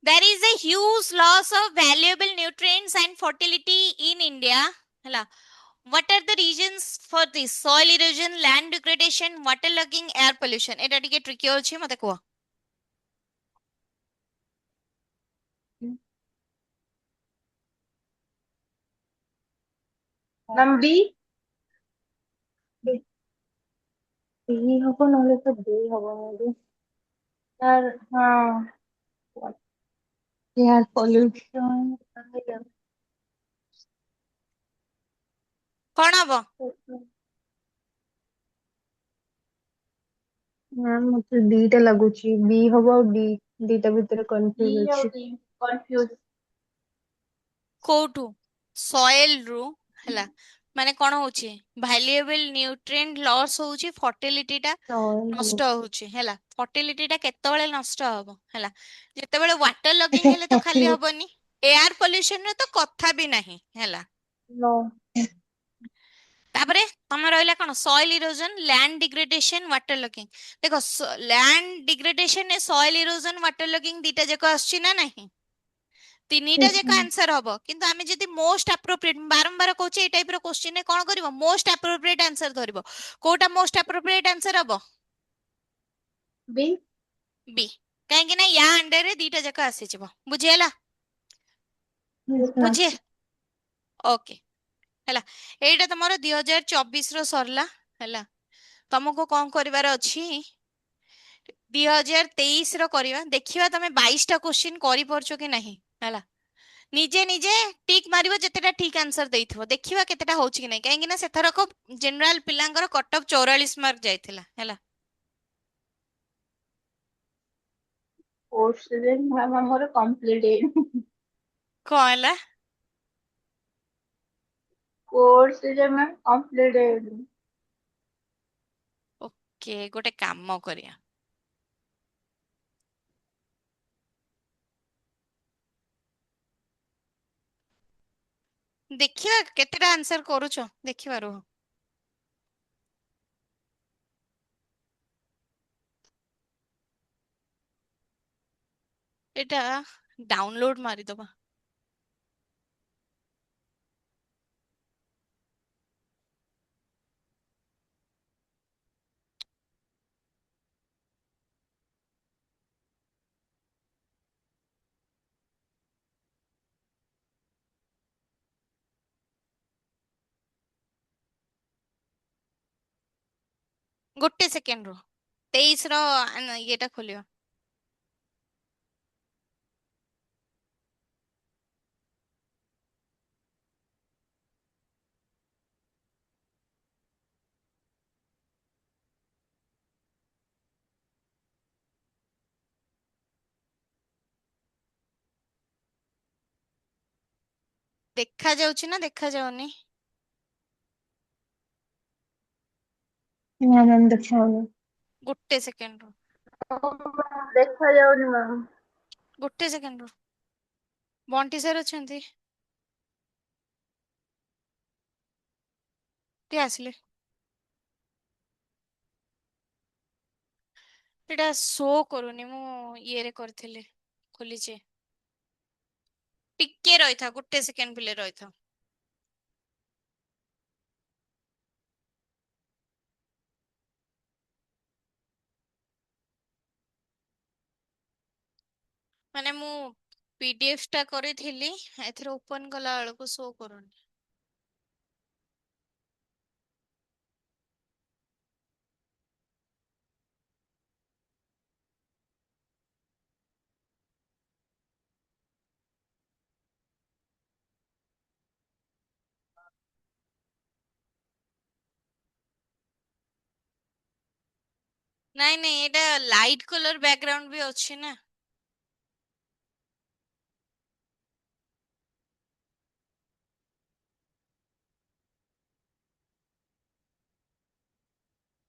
there is a huge loss of valuable nutrients and fertility in India हला what are the reasons for this soil erosion land degradation water logging air pollution एटा टिके tricky अछि मते को नम B B हबो नले तो B हबो मे यार हाँ यार पॉल्यूशन କଣ ହବ? ମ୍ୟାମ୍ ମତେ ଦିଟା ଲାଗୁଛି ବି ହବ ଆଉ ଡି, ଦିଟା ଭିତରେ B କନଫ୍ୟୁଜ ଆଉ ଅଛି। D confuse. କୋଉଠୁ? ସଏଲ ରୁ ହେଲା, ମାନେ କଣ ହଉଛି, ଭାଲ୍ୟୁଏବଲ ନ୍ୟୁଟ୍ରିଏଣ୍ଟ ଲସ୍ ହଉଛି, ଫର୍ଟିଲିଟି ଟା ନଷ୍ଟ ହଉଛି ହେଲା। ଫର୍ଟିଲିଟି ଟା କେତେବେଳେ ନଷ୍ଟ ହବ ହେଲା, ଯେତେବେଳେ ୱାଟର ଲଗିଂ ହେଲେ ତ ଖାଲି ହବନି, ଏୟାର ପଲ୍ୟୁସନ ରେ ତ କଥା ବି ନାହିଁ ହେଲା। नो। ତାପରେ ତମେ ରହିଲା କଣ, ସଏଲ ଇରୋଜନ, ଲ୍ୟାଣ୍ଡ ଡିଗ୍ରେଡେସନ, ୱାଟର ଲଗିଂ। ଦେଖ ଲ୍ୟାଣ୍ଡ ଡିଗ୍ରେଡେସନ, ସଏଲ ଇରୋଜନ, ୱାଟର ଲଗିଂ ଦିଟା ଯାକ ଆସୁଛି ନା ନାହିଁ? ତିନିଟା ଯାକ ଆନ୍ସର ହବ, କିନ୍ତୁ ଆମେ ଯଦି ମୋଷ୍ଟ ଆପ୍ରୋପ୍ରିଏଟ, ବାରମ୍ବାର କହୁଛି ଏଇ ଟାଇପ ର କ୍ୱେଶ୍ଚିନ୍ ରେ କଣ କରିବ, ମୋଷ୍ଟ ଆପ୍ରୋପ୍ରିଏଟ ଆନ୍ସର ଧରିବ। କୋଉଟା ମୋଷ୍ଟ ଆପ୍ରୋପ୍ରିଏଟ ଆନ୍ସର ହବ? B। ବି। କାହିଁକି ନା ୟା ଅଣ୍ଡରରେ ଦିଟା ଯାକ ଆସିଯିବ, ବୁଝିହେଲା? ବୁଝି ଓକେ ହେଲା। ଏଇଟା ତମର 2024 ର ସରିଲା ହେଲା। ତମକୁ କଣ କରିବାର ଅଛି, 2023 ର କରିବା। ଦେଖିବା ତମେ 22ଟା କ୍ୱେଶ୍ଚିନ୍ କରିପାରୁଛ କି ନାହିଁ ହେଲା। ନିଜେ ନିଜେ ଟିକ୍ ମାରିବ ଯେତେଟା ଠିକ୍ ଆନ୍ସର ଦେଇଥିବ, ଦେଖିବା କେତେଟା ହଉଛି କି ନାହିଁ। କାହିଁକି ନା ସେଥରକ ଜେନେରାଲ ପିଲାଙ୍କର କଟ ଅଫ୍ 44 ମାର୍କ ଯାଇଥିଲା ହେଲା। କୋର୍ସ ରେ ମ୍ୟାମ୍ ଆମର କମ୍ପ୍ଲିଟ ହେଇନି। କଣ ହେଲା? କୋର୍ସ ରେ ମ୍ୟାମ୍ କମ୍ପ୍ଲିଟ ହେଇନି। ଓକେ, ଗୋଟେ କାମ କରିବା, ଦେଖିବା କେତେଟା ଆନ୍ସର କରୁଛ, ଦେଖିବା ରୁହ। ଏଇଟା ଡାଉନଲୋଡ ମାରିଦବା। ଗୋଟେ ସେକେଣ୍ଡ ରୁହ, 23 ର ଇଏଟା ଖୋଲିବ। ଦେଖା ଯାଉଛି ନା ଦେଖା ଯାଉନି? ନା ମ୍ୟାମ୍ ଦେଖାଯାଉନି। ଗୋଟେ ସେକେଣ୍ଡ ରୁହ, ଦେଖାଯାଉନି ମ୍ୟାମ୍। ଗୋଟେ ସେକେଣ୍ଡ ରୁହ। ବଣ୍ଟି ସାର୍ ଅଛନ୍ତି? ଟିକେ ଆସିଲେ। ଏଇଟା ଶୋ କରୁନି, ମୁଁ ଇଏରେ କରିଥିଲି, ଖୋଲିଛି। ଟିକେ ରହିଥାଅ, ଗୋଟେ ସେକେଣ୍ଡ ପିଲେ ରହିଥାଅ। ମାନେ ମୁଁ PDF ଟା କରିଥିଲି, ଏଥିରେ ଓପନ କଲା ବେଳକୁ ଶୋ କରୁନି। ନାଇଁ ନାଇଁ, ଏଇଟା ଲାଇଟ୍ କଲର ବ୍ୟାକଗ୍ରାଉଣ୍ଡ ବି ଅଛି ନା।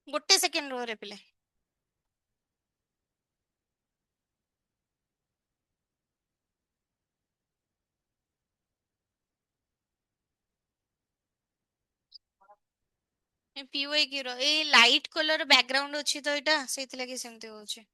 ଗୋଟେ ସେକେଣ୍ଡ ରୁହରେ ପିଲେ। ପିଓ ର ଏଇ ଲାଇଟ୍ କଲର ବ୍ୟାକଗ୍ରାଉଣ୍ଡ ଅଛି ତ, ଏଇଟା ସେଇଥିଲାଗି ସେମିତି ହଉଛି।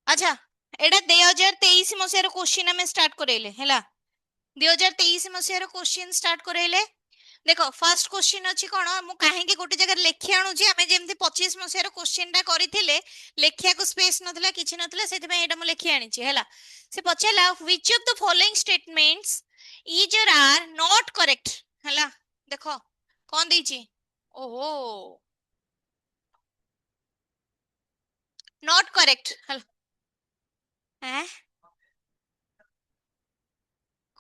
अच्छा एटा 2023 मसियार क्वेश्चन हमें स्टार्ट करेले हैला 2023 मसियार क्वेश्चन स्टार्ट करेले देखो फर्स्ट क्वेश्चन अछि कोन मु काहे गोटे जगह लेखि आणुची हमें जेमति 25 मसियार क्वेश्चन टा करिथिले लेखिया को स्पेस नथला किछि नथला सेति में एटा मु लेखि आनिची हैला से पछला which of the following statements either are not correct हैला देखो कोन देछि ओहो नॉट करेक्ट हैला हैं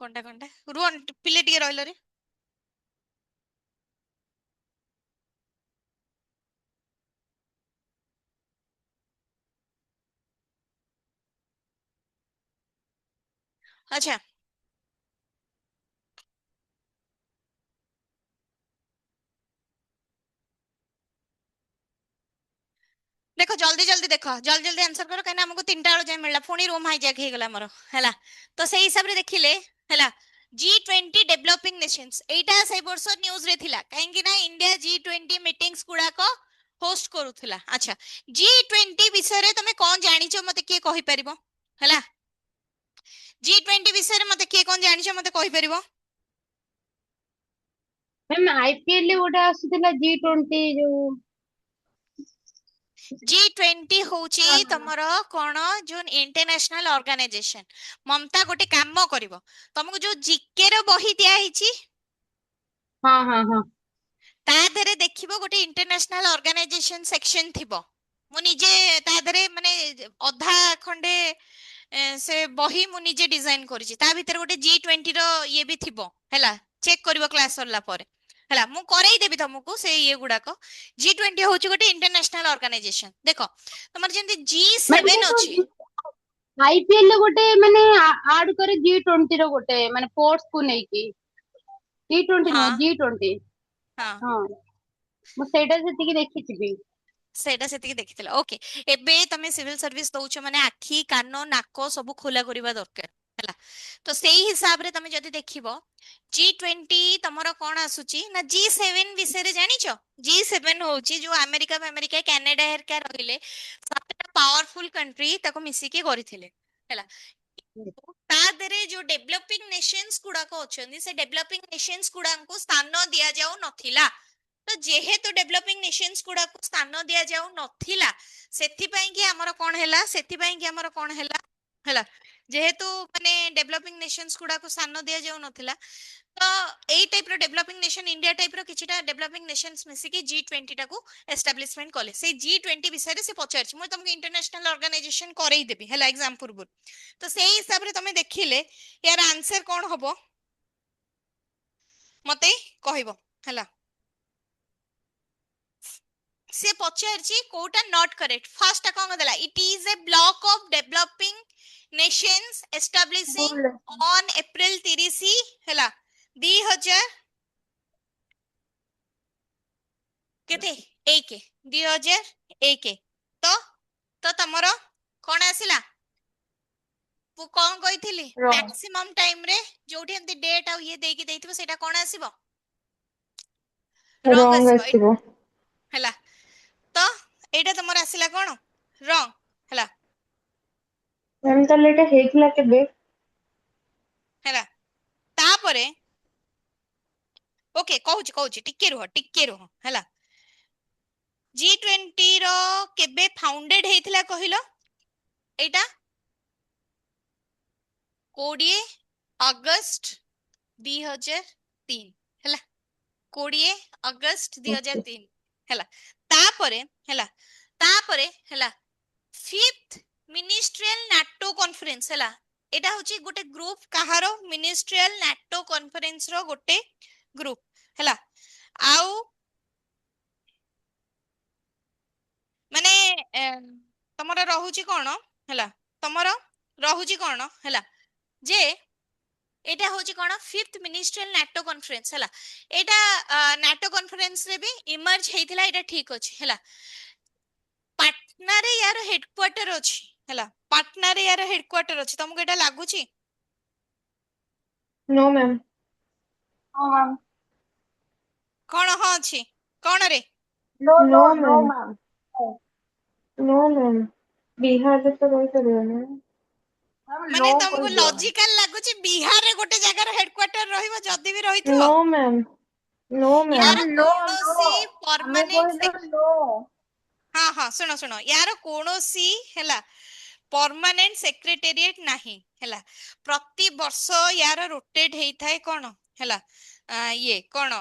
कोनटा रुन पिले टिके रहलो रे अच्छा देखो जल्दी जल्दी देखो जल्दी जल्दी आंसर करो कहीं हमको 3टा बेल जाए मिलला पुणी रूम हाईजैक हो गला मोर हैला तो सेही हिसाब रे देखिले हैला G20 डेवलपिंग नेशंस एटा सही वर्ष न्यूज रे थिला काहे कि ना इंडिया G20 मीटिंग्स गुडा को होस्ट करूथिला अच्छा G20 विषय रे तमे कोन जानिचो मते के कहि परिबो हैला G20 विषय रे मते के कोन जानिचो मते कहि परिबो मैम आईपीएल गोटे आସୁଥିଲା G20 जो G20 होची तमरो कोन जो इंटरनेशनल ऑर्गेनाइजेशन ममता गोटे काम करिवो तुमको जो जीके रो बही दिया हिची हाँ हाँ हाँ ता देरे देखिबो गोटे इंटरनेशनल ऑर्गेनाइजेशन सेक्शन थिबो मु निजे ता देरे माने अधा खंडे से बही मु निजे डिजाइन करिछि ता भीतर गोटे G20 रो ये भी थिबो हैला चेक करिवो क्लास सरला परे हैला मु करई देबी तुमको से ये गुडा को G20 होची गोटे इंटरनेशनल ऑर्गेनाइजेशन देखो तमर जेंति मैम G7 अछि आईपीएल गोटे माने आड करे G20 रो गोटे माने स्पोर्ट्स को नै की T20 नो हाँ G20 हाँ हाँ मु सेटा सेतिकी देखिथिबी सेटा सेतिकी देखिथिला ओके एबे तमे सिविल सर्विस दउछ माने आखी कान नाक सब खोला करिबा दरकार हैला तो सेही हिसाब रे तमे जदी देखिबो G20 तमरो कोन आसुची ना G7 विषय रे जानिचो G7 होची जो अमेरिका कनाडा हेरका रहिले सातटा पावरफुल कंट्री ताको मिसी के गरिथिले हैला ता देरे जो डेवलपिंग नेशंस गुडा को अछंदी से डेवलपिंग नेशंस गुडा को स्थान दिया जाऊ नथिला तो जेहेतु डेवलपिंग नेशंस गुडा को स्थान दिया जाऊ नथिला सेथि पई कि हमर कोन हैला सेथि पई कि हमर कोन हैला हैला जेहेतु माने डेवलपिंग नेशंस गुडा को स्थान दिया जाऊ नथिला तो एई टाइप रो डेवलपिंग नेशन इंडिया टाइप रो किछिटा डेवलपिंग नेशंस मिसी के G20 टा को एस्टैब्लिशमेंट कले से G20 विषय रे से पचारछि मु तुमको इंटरनेशनल ऑर्गेनाइजेशन करई देबी हैला एग्जाम पूर्व तो सेही हिसाब रे तमे देखिले यार आंसर कोन हबो मते कहइबो हैला से पचारछि कोटा नॉट करेक्ट फर्स्ट टा कोन देला it is a block of developing Nations establishing on April 30 हैला 2000 केते 1 2001 तो तो तमरो कोन आसिला पु कोन कहिथिली Wrong. मैक्सिमम टाइम रे जोठी एमती डेट आ ये देकी देथिबो सेटा कोन आसीबो रंग Wrong आसीबो ଆସିବ हैला तो एटा तमर आसिला कोन रंग हैला मैम ताले एटा ହେଇଥିଲା କେବେ हैला तापरे ओके कहूची टिके रुह हैला G20 रो केबे फाउंडेड हेथिला कहिलो एटा 20 अगस्त 2003 हैला 20 अगस्त 2003 हैला तापरे हैला फिफ्थ मिनिस्ट्रियल नाटो कॉन्फ्रेंस हैला एटा होची गोटे ग्रुप कहारो मिनिस्ट्रियल नाटो कॉन्फ्रेंस रो गोटे ग्रुप हैला आउ माने तमरो रहुची कोन हैला तमरो रहुची कोन हैला जे एटा होची कोन फिफ्थ मिनिस्ट्रियल नाटो कॉन्फ्रेंस हैला एटा नाटो कॉन्फ्रेंस रे भी इमर्ज हेतिला एटा ठीक अछि हैला पाटना रे यार हेडक्वार्टर अछि हैला पाटना रे यार हेडक्वार्टर अछि तुमको एटा लागुची नो मैम हाँ मैम कोन ह अछि कोन रे नो मैम नो मैम ବିହାରରେ ତ ରହିପାରିବନି। ମାନେ नो ତମକୁ କହିଦିଅ। ଲଜିକାଲ ଲାଗୁଛି ବିହାରରେ ଗୋଟେ ଜାଗାର ହେଡକ୍ୱାର୍ଟର ରହିବ ଯଦି ବି ରହିଥିବ? No ma'am, no ma'am. ୟାର नो नो କୌଣସି ଆମେ ପରମାନେଣ୍ଟ, କହିଲୁ नो। ହଁ ହଁ ଶୁଣ ଶୁଣ, ୟାର କୌଣସି ହେଲା ପରମାନେଣ୍ଟ ସେକ୍ରେଟେରିଏଟ ନାହିଁ ହେଲା। ପ୍ରତି ବର୍ଷ ୟାର ରୋଟେଟ ହେଇଥାଏ କଣ ହେଲା, ଇଏ କଣ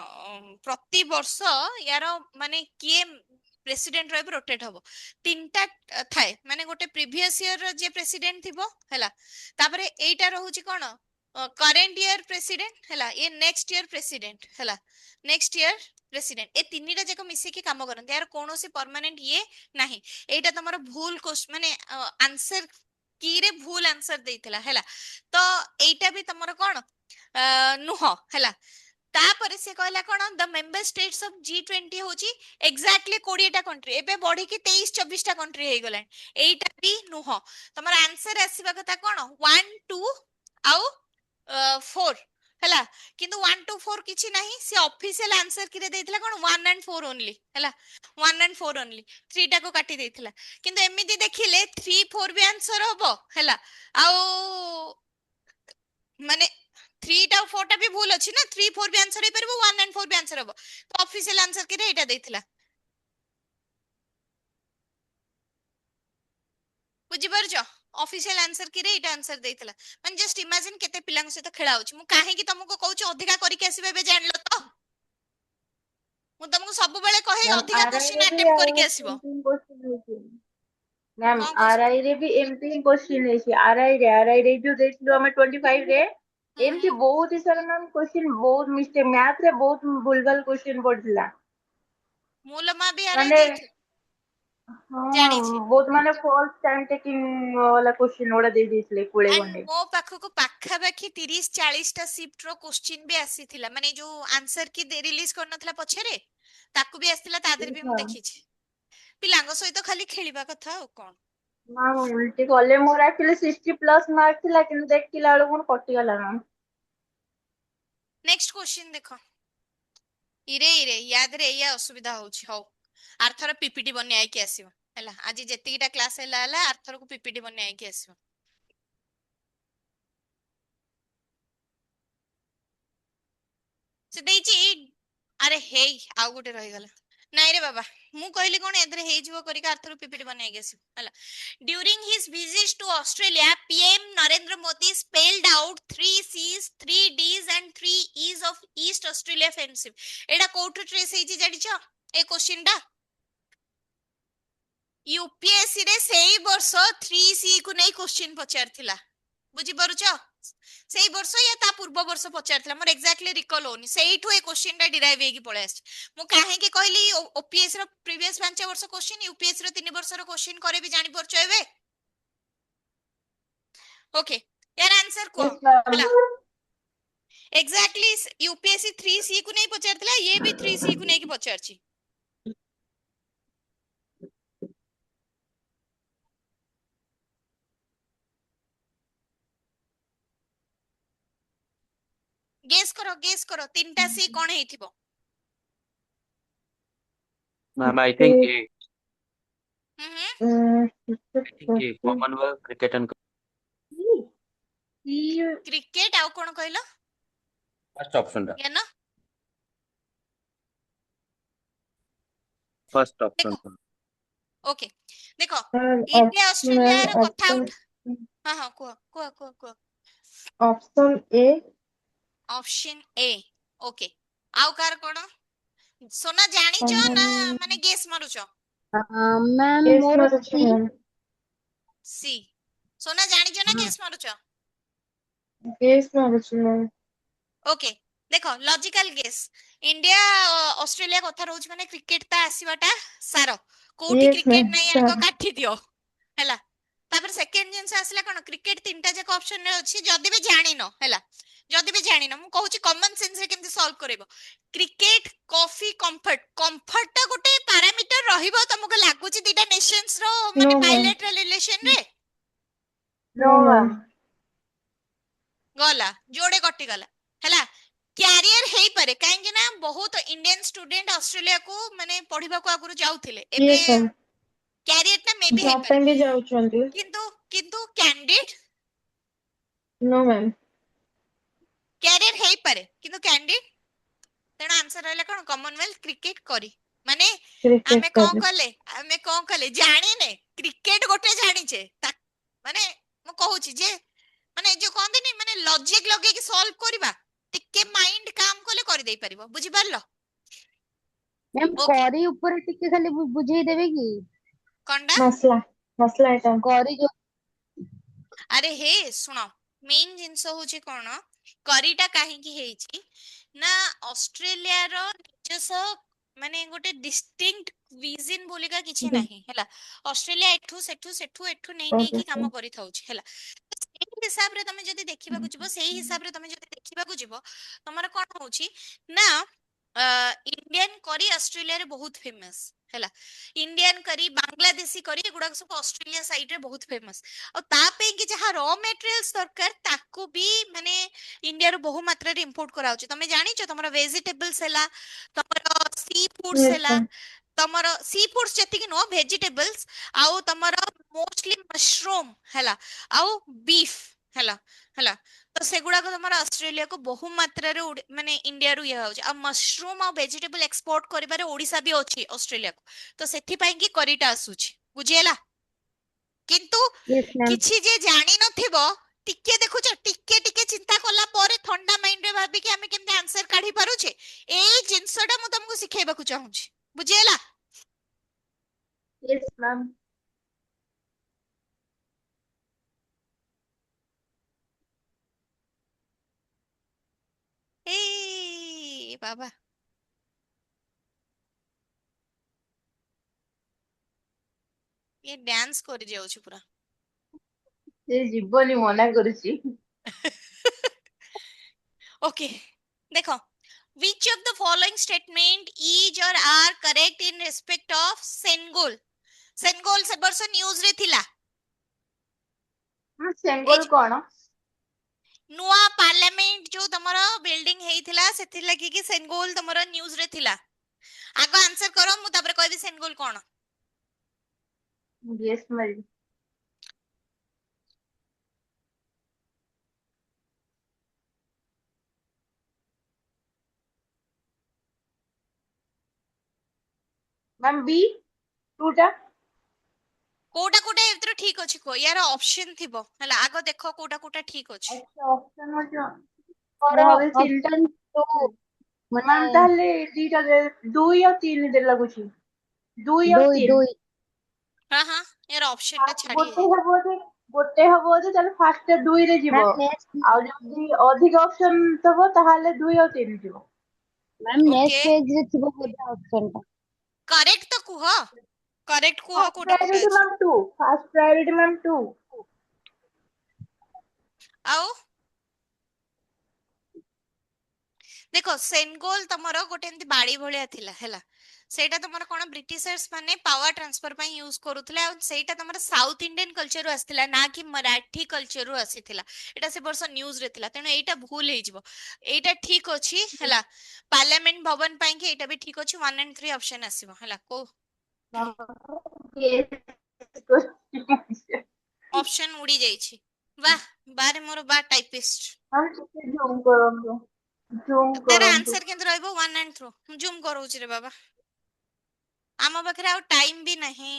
ପ୍ରତି ବର୍ଷ ୟାର ମାନେ କିଏ ପ୍ରେସିଡେଣ୍ଟ ରହିବ ରୋଟେଟ ହବ। ତିନିଟା ଥାଏ, ମାନେ ଗୋଟେ ପ୍ରିଭିୟସ ଇୟର ଯିଏ ପ୍ରେସିଡେଣ୍ଟ ଥିବ ହେଲା, ତାପରେ ଏଇଟା ରହୁଛି କଣ କରେଣ୍ଟ ଇୟର ପ୍ରେସିଡେଣ୍ଟ ହେଲା, ଇଏ ନେକ୍ସଟ ଇୟର ପ୍ରେସିଡେଣ୍ଟ ହେଲା, ନେକ୍ସଟ ଇୟର ପ୍ରେସିଡେଣ୍ଟ, ଏ ତିନିଟା ଯାକ ମିଶିକି କାମ କରନ୍ତି। ୟାର କୌଣସି ପରମାନେଣ୍ଟ ଇଏ ନାହିଁ। ଏଇଟା ତମର ଭୁଲ ମାନେ ଆନ୍ସର କିରେ ଭୁଲ ଆନ୍ସର ଦେଇଥିଲା ହେଲା, ତ ଏଇଟା ବି ତମର କଣ ନୁହଁ ହେଲା। ତାପରେ ସେ କହିଲା କଣ ଦ ମେମ୍बर ଷ୍ଟେଟ୍ସ ଅଫ G20 ହଉଛି ଏକ୍ଜାକ୍ଟଲି 20ଟା କଣ୍ଟ୍ରି, ଏବେ ବଢିକି 23-24ଟା କଣ୍ଟ୍ରି ହେଇଗଲାଣି। ଏଇଟା ବି ନୁହଁ। ତମର ଆନ୍ସର ଆସିବା କଥା କଣ 1 2 ଆଉ 4 ହେଲା, କିନ୍ତୁ 1 2 4 କିଛି ନାହିଁ। ସେ ଅଫିସିଆଲ ଆନ୍ସର କିରେ ଦେଇଥିଲା କଣ 1 and 4 ଓନଲି ହେଲା, 1 and 4 ଓନଲି, 3ଟା କୁ କାଟି ଦେଇଥିଲା। କିନ୍ତୁ ଏମିତି ଦେଖିଲେ 3 4 ବି ଆନ୍ସର ହବ ହେଲା, ଆଉ ମାନେ 3ଟା ଆଉ 4ଟା ବି ଭୁଲ ଅଛି ନା, 3 4 ବି ଆନ୍ସର ହେଇପାରିବ, 1 and 4 ବି ଆନ୍ସର ହବ। ତ ଅଫିସିଆଲ ଆନ୍ସର କିରେ ଏଇଟା ଦେଇଥିଲା। ବୁଝିପାରୁଛ? ଅଫିସିଆଲ ଆନ୍ସର କିରେ ଏଇଟା ଆନ୍ସର ଦେଇଥିଲା। ମାନେ ଜଷ୍ଟ ଇମାଜିନ କେତେ ପିଲାଙ୍କ ସହିତ ଖେଳା ହଉଛି। ମୁଁ କାହିଁକି ତମକୁ କହୁଛି ଅଧିକା କରିକି ଆସିବେ, ଏବେ ଜାଣିଲ ତ? ମୁଁ ତମକୁ ସବୁବେଳେ କହେ मैम ଅଧିକା आरआई रे କ୍ୱେଶ୍ଚିନ୍ भी ଆଟେମ୍ପ୍ଟ କରିକି ଆସିବ। एमती क्वेश्चन ହେଇଛି। मैम କଣ କହୁଛ? आरआई रे भी एमती क्वेश्चन ହେଇଛି। आरआई रे जो ଦେଇଥିଲୁ ଆମେ 25 ରେ, ହୁଁ ଏମତି ହୁଁ। ବହୁତ ହି ସାରା मैम क्वेश्चन ବହୁତ ମିଷ୍ଟେକ, ମ୍ୟାଥ ରେ ବହୁତ ଭୁଲଭାଲ କ୍वेଶ୍ଚନ ପଡିଥିଲା। ମୁଁ ଲୋ ମା ବି ଆରାଇ ମାନେ ଦେଇଥିଲି, ହଁ ଜାଣିଛି। ବହୁତ ମାନେ ଫଲ୍ସ ଟାଇମ ଟେକିଂ वाला क्वेश्चन ଗୁଡା ଦେଇ ଦେଇଥିଲେ 20 ଆଣ୍ଡ ଖଣ୍ଡେ। ମୋ ପାଖକୁ ପାଖାପାଖି 30-40ଟା ସିଫ୍ଟ ର କ୍ୱେଶ୍ଚିନ୍ ବି ଆସିଥିଲା, ମାନେ ଯୋଉ ଆନ୍ସର କି ରିଲିଜ କରିନଥିଲା ପଛରେ, ତାକୁ ବି ଆସିଥିଲା, ତା ଦେହରେ ବି ମୁଁ ଦେଖିଛି। ପିଲାଙ୍କ ସହିତ ଖାଲି ଖେଳିବା କଥା ଆଉ କଣ। ମ୍ୟାମ ଉଲ୍ଟି କଲେ, ମୋର ଆକ୍ଚୁଆଲି 60+ ମାର୍କ ଥିଲା, କିନ୍ତୁ ଦେଖିଲା ବେଳକୁ ମୋର କଟିଗଲା ମ୍ୟାମ। ନେକ୍ସଟ କ୍ୱେଶ୍ଚିନ୍ ଦେଖ। ଇରେ ଇରେ ୟା ଦେହରେ ଏଇଆ ଅସୁବିଧା ହଉଛି। ହଉ ଆରଥର ପିପିଟି ବନେଇକି ଆସିବ ହେଲା, ଆଜି ଯେତିକିଟା କ୍ଲାସ ହେଲା ଆରଥରକୁ ପିପିଟି ବନେଇକି ଆସିବ। ସେ ଦେଇଛି, ଆରେ ହେଇ ଆଉ ଗୋଟେ ରହିଗଲା। ନାଇଁ ରେ ବାବା, ମୁଁ କହିଲି କଣ ଏଥିରେ ହେଇଯିବ କରିକି ଆରଥର ପିପିଟି ବନେଇକି ଆସିବ ହେଲା। During his visit to Australia, PM Narendra Modi spelled out 3 C's, 3 D's and 3 E's of East Australia Friendship. ଏଇଟା କୋଉଠୁ ଟ୍ରେସ୍ ହେଇଛି ଜାଣିଛ ଏ କ୍ୱେଶ୍ଚିନ୍ ଟା? ୟୁପିଏସସି ରେ ସେଇ ବର୍ଷ 3C କୁ ନେଇ କ୍ୱେଶ୍ଚିନ୍ ପଚାରିଥିଲା। ବୁଝିପାରୁଛ? ସେଇ ବର୍ଷ ୟା ତା ପୂର୍ବ ବର୍ଷ ପଚାରିଥିଲା, ମୋର ଏକ୍ଜାକ୍ଟଲି ରିକଲ୍ ହଉନି। ସେଇଠୁ ଏ କ୍ୱେଶ୍ଚିନ୍ ଟା ଡିରାଇଭ୍ ହେଇକି ପଳେଇ ଆସିଛି। ମୁଁ କାହିଁକି କହିଲି ଓପିଏସସି ର ପ୍ରିଭିୟସ୍ 5 ବର୍ଷ କ୍ୱେଶ୍ଚିନ୍, ୟୁପିଏସସି ର 3 ବର୍ଷର କ୍ୱେଶ୍ଚିନ୍ କରେ ବି ଜାଣିପାରୁଛ ଏବେ? ଓକେ, ୟାର ଆନ୍ସର କୁହ ହେଲା। ଏକ୍ଜାକ୍ଟଲି ୟୁପିଏସସି 3C କୁ ନେଇ ପଚାରିଥିଲା, ଇଏ ବି 3C କୁ ନେଇକି ପଚାରିଛି। ଗେସ୍ କର 3ଟା C କଣ ହେଇଥିବ? Ma'am, I think A. ହୁଁ ହୁଁ। I think A. Commonwealth Cricket and cricket ଆଉ କଣ କହିଲ? first option ଟା. ଜ୍ଞାନ? First option. ଦେଖ ଓକେ, ଦେଖ ଇଣ୍ଡିଆ ଅଷ୍ଟ୍ରେଲିଆର କଥା ऑप्शन ଉଠା। ହଁ ହଁ କୁହ କୁହ କୁହ କୁହ। Option A. Option A, okay. ଆଉ କାହାର କଣ? सोना ଜାଣିଛ ନା ମାନେ ଗେସ୍ ମାରୁଛ? ମ୍ୟାମ୍ गेस ମୋର मारुଛି ସି। मैम। ସି। सोना ଜାଣିଛ ନା ଗେସ୍ ମାରୁଛ? गेस मारुଛି मैम। ଓକେ, ଦେଖ ଲଜିକାଲ ଗେସ୍। ଇଣ୍ଡିଆ ଅଷ୍ଟ୍ରେଲିଆ କଥା ରହୁଛି ମାନେ କ୍ରିକେଟ ତା ଆସିବାଟା ସାର। କୋଉଠି यस କ୍ରିକେଟ मैम ନାହିଁ ଆଗ सर। କାଠି ଦିଅ ହେଲା। ତାପରେ ସେକେଣ୍ଡ ଜିନିଷ ଆସିଲା କଣ, କ୍ରିକେଟ 3ଟା ଯାକ ଅପସନରେ ଅଛି। ଯଦି ବି ଜାଣିନ ହେଲା, ଯଦି ବି ଜାଣିନ, ମୁଁ କହୁଛି କମନ ସେନ୍ସରେ କେମିତି ସଲ୍ଭ କରିବ। କ୍ରିକେଟ, କଫି, କମ୍ଫର୍ଟ, କମ୍ଫର୍ଟ ଟା ଗୋଟେ ପାରାମିଟର ରହିବ ତମକୁ ଲାଗୁଛି ଦିଟା ନେସନ୍ସ ର नो ମାନେ मैम। ବାଇଲେଟରାଲ ରିଲେସନ ରେ? No ma'am. ଗଲା ଯୋଡେ କଟିଗଲା ହେଲା। କ୍ୟାରିୟର ହେଇପାରେ, କାହିଁକି ନା ବହୁତ ଇଣ୍ଡିଆନ ଷ୍ଟୁଡେଣ୍ଟ ଅଷ୍ଟ୍ରେଲିଆକୁ ମାନେ ପଢିବାକୁ ଆଗରୁ ଯାଉଥିଲେ, ଏବେ यस मैम। କ୍ୟାରିୟର ଟା ମେ ବି ଜବ୍ ହେଇପାରେ ପାଇଁ ବି ଯାଉଛନ୍ତି। କିନ୍ତୁ କିନ୍ତୁ କ୍ୟାଣ୍ଡିଡେଟ୍ नो मैम। କ୍ୟାରିୟର ହେଇପାରେ କିନ୍ତୁ କ୍ୟାଣ୍ଡିଡେଟ୍ ତେଣୁ ଆନ୍ସର ରହିଲା କଣ କମନୱେଲ୍ଥ କ୍ରିକେଟ କରି ମାନେ क्रिकेट ଆମେ कर କଣ କଲେ ଜାଣିନେ କ୍ରିକେଟ ଗୋଟେ ଜାଣିଛେ ମାନେ ମୁଁ କହୁଛି ଯେ ମାନେ ଯୋଉ କହନ୍ତିନି ମାନେ ଲଜିକ ଲଗେଇକି ସଲ୍ଭ କରିବା ଟିକେ ମାଇଣ୍ଡ କାମ କଲେ କରିଦେଇ ପାରିବ ବୁଝିପାରିଲ ମ୍ୟାମ୍ ଓକେ କରି ଉପରେ ଟିକେ ଖାଲି ବୁଝେଇ ଦେବେ କି? କଣଟା मसला मसला आइटम। କରି ଯୋଉ ଆରେ ହେ ଶୁଣ ମେନ୍ ଜିନିଷ ହଉଛି କଣ କରିଟା କାହିଁକି ହେଇଛି ନା ଅଷ୍ଟ୍ରେଲିଆର ନିଜସ୍ୱ ମାନେ ଗୋଟେ ଡିଷ୍ଟିଙ୍କ୍ଟ ରିଜିନ୍ ବୋଲିକା କିଛି ନାହିଁ ହେଲା ଅଷ୍ଟ୍ରେଲିଆ ଏଠୁ ନେଇ ओके ନେଇକି सर। କାମ କରିଥାଉଛି ହେଲା ତ ସେଇ ହିସାବରେ ତମେ ଯଦି ଦେଖିବାକୁ ଯିବ ସେଇ ହିସାବରେ ତମେ ଯଦି ଦେଖିବାକୁ ଯିବ ତମର କଣ ହଉଛି ନା ଇଣ୍ଡିଆନ କରି ଅଷ୍ଟ୍ରେଲିଆରେ ବହୁତ ଫେମସ ହେଲା ଇଣ୍ଡିଆନ କରି ବାଂଲାଦେଶୀ କରି ଏଗୁଡାକ ସବୁ ଅଷ୍ଟ୍ରେଲିଆ ସାଇଡ୍ ରେ ବହୁତ ଫେମସ ଆଉ ତା ପାଇଁ କି ଯାହା ର ମେଟେରିଆଲ୍ସ ଦରକାର ତାକୁ ବି ମାନେ ଇଣ୍ଡିଆରୁ ବହୁ ମାତ୍ରାରେ ଇମ୍ପୋର୍ଟ କରାହଉଛି ତମେ ଜାଣିଛ ତମର ଭେଜିଟେବଲ୍ସ ହେଲା ତମର ସି ଫୁଡ୍ସ यस ହେଲା मैम। ତମର ସି ଫୁଡ୍ସ ଯେତିକି ନୁହଁ ଭେଜିଟେବଲ୍ସ ଆଉ ତମର ମୋଷ୍ଟଲି ମଶରୁମ ହେଲା ଆଉ ବିଫ୍ ହେଲା ହେଲା ତ ସେଗୁଡାକ ତମର ଅଷ୍ଟ୍ରେଲିଆକୁ ବହୁ ମାତ୍ରାରେ ମାନେ ଇଣ୍ଡିଆରୁ ଇଏ ହଉଛି ଆଉ ମଶରୁମ ଆଉ ଭେଜିଟେବଲ ଏକ୍ସପୋର୍ଟ କରିବାରେ ଓଡିଶା ବି ଅଛି ଅଷ୍ଟ୍ରେଲିଆକୁ ତ ସେଥିପାଇଁ କି କରିଟା ଆସୁଛି ବୁଝିହେଲା କିନ୍ତୁ यस मैम। କିଛି ଯେ ଜାଣିନଥିବ ଟିକେ ଦେଖୁଛ ଟିକେ ଟିକେ ଚିନ୍ତା କଲା ପରେ ଥଣ୍ଡା ମାଇଣ୍ଡରେ ଭାବିକି ଆମେ କେମିତି ଆନ୍ସର କାଢି ପାରୁଛେ ଏଇ ଜିନିଷଟା ମୁଁ ତମକୁ ଶିଖେଇବାକୁ ଚାହୁଁଛି ବୁଝିହେଲା यस मैम। ଏଇ ବାବା ଇଏ ଡ୍ୟାନ୍ସ କରି ଯାଉଛି ପୁରା ସେ ଯିବନି ମନା କରୁଛି। ଓକେ ଦେଖ which of the following statement is or are correct in respect of Sengol Sengol ସେ ବର୍ଷ ନ୍ୟୁଜ ରେ ଥିଲା ଏଇ ସେଙ୍ଗଲ କଣ? ନୂଆ ପାର୍ଲାମେଣ୍ଟ ଯୋଉ ତମର ବିଲ୍ଡିଂ ହେଇଥିଲା ସେଥିଲାଗି କି ସେନଗୋଲ ତମର ନ୍ୟୁଜ ରେ ଥିଲା ଆଗ ଆନ୍ସର କର ମୁଁ ତାପରେ କହିବି ସେନଗୋଲ କଣ यस मैम। मैम बी टूटा କୋଉଟା କୋଉଟା ଏଥିରେ ଠିକ ଅଛି କୁହ ୟାର ଅପସନ ଥିବ ହେଲା ଆଗ ଦେଖ କୋଉଟା କୋଉଟା ଠିକ ଅଛି अच्छा ऑप्शन हो जो ମୋର ମୁଁ ଭାବିଲି ତିନିଟା ଅପସନ ଟୁ ମାନେ ମ୍ୟାମ ତାହେଲେ ଦିଟା ଦୁଇ ଆଉ ତିନି ଦେ ଲାଗୁଛି ଦୁଇ ଆଉ ଦୁଇ ତିନି ଦୁଇ ହଁ ହଁ ୟାର ଅପସନ ଟା ଛାଡି ଗୋଟେ ହେଇଯାଇଛି ହବ ଯେ ତାହେଲେ ଫାଷ୍ଟ ଦୁଇରେ ଯିବ ମ୍ୟାମ୍ ନେକ୍ସଟ ଆଉ ଯଦି ଅଧିକ ଅପସନ ଥବ ତାହେଲେ ଦୁଇ ଆଉ ତିନି ଯିବ। ମ୍ୟାମ୍ ଓକେ ନେକ୍ସଟ ପେଜ ରେ ଥିବ ବୋଧେ ଅପସନ ଟା କରେକ୍ଟ ତ କୁହ କରେକ୍ଟ କୁହ ଫାଷ୍ଟ କୋଉଟା କୋଉଟା ପ୍ରାୟୋରିଟି ଅଛି ma'am to first priority ma'am to ଆଉ ଦେଖ ସେନଗୋଲ ତମର ଗୋଟେ ଏମିତି ବାଡି ଭଳିଆ ଥିଲା ହେଲା ସେଇଟା ତମର କଣ ବ୍ରିଟିଶର୍ସ ମାନେ ପାୱାର ଟ୍ରାନ୍ସଫର ପାଇଁ ୟୁଜ କରୁଥିଲେ ଆଉ ସେଇଟା ତମର ସାଉଥ ଇଣ୍ଡିଆନ କଲଚରରୁ ଆସିଥିଲା ନା କି ମରାଠୀ କଲଚରରୁ ଆସିଥିଲା ଏଇଟା ସେ ବର୍ଷ ନ୍ୟୁଜ ରେ ଥିଲା ତେଣୁ ଏଇଟା ଭୁଲ ହେଇଯିବ ଏଇଟା ଠିକ ଅଛି ହେଲା ପାର୍ଲାମେଣ୍ଟ ଭବନ ପାଇଁ କି ଏଇଟା ବି ଠିକ ଅଛି 1 and 3 ଅପସନ ଆସିବ ହେଲା କୋଉ ଅପସନ ଉଡି ଯାଇଛି ବାህ ବାରେ ମୋର ବା ଟାଇପିଷ୍ଟ ମ୍ୟାମ ଟିକେ ଜୁମ୍ କରନ୍ତୁ ଜୁମ୍ ତାର କରନ୍ତୁ। ଆନ୍ସର କେମିତି ରହିବ 1 and 3 ମୁଁ ଜୁମ୍ କରଉଛି ରେ ବାବା ଆମ ପାଖରେ ଆଉ ଟାଇମ ବି ନାହିଁ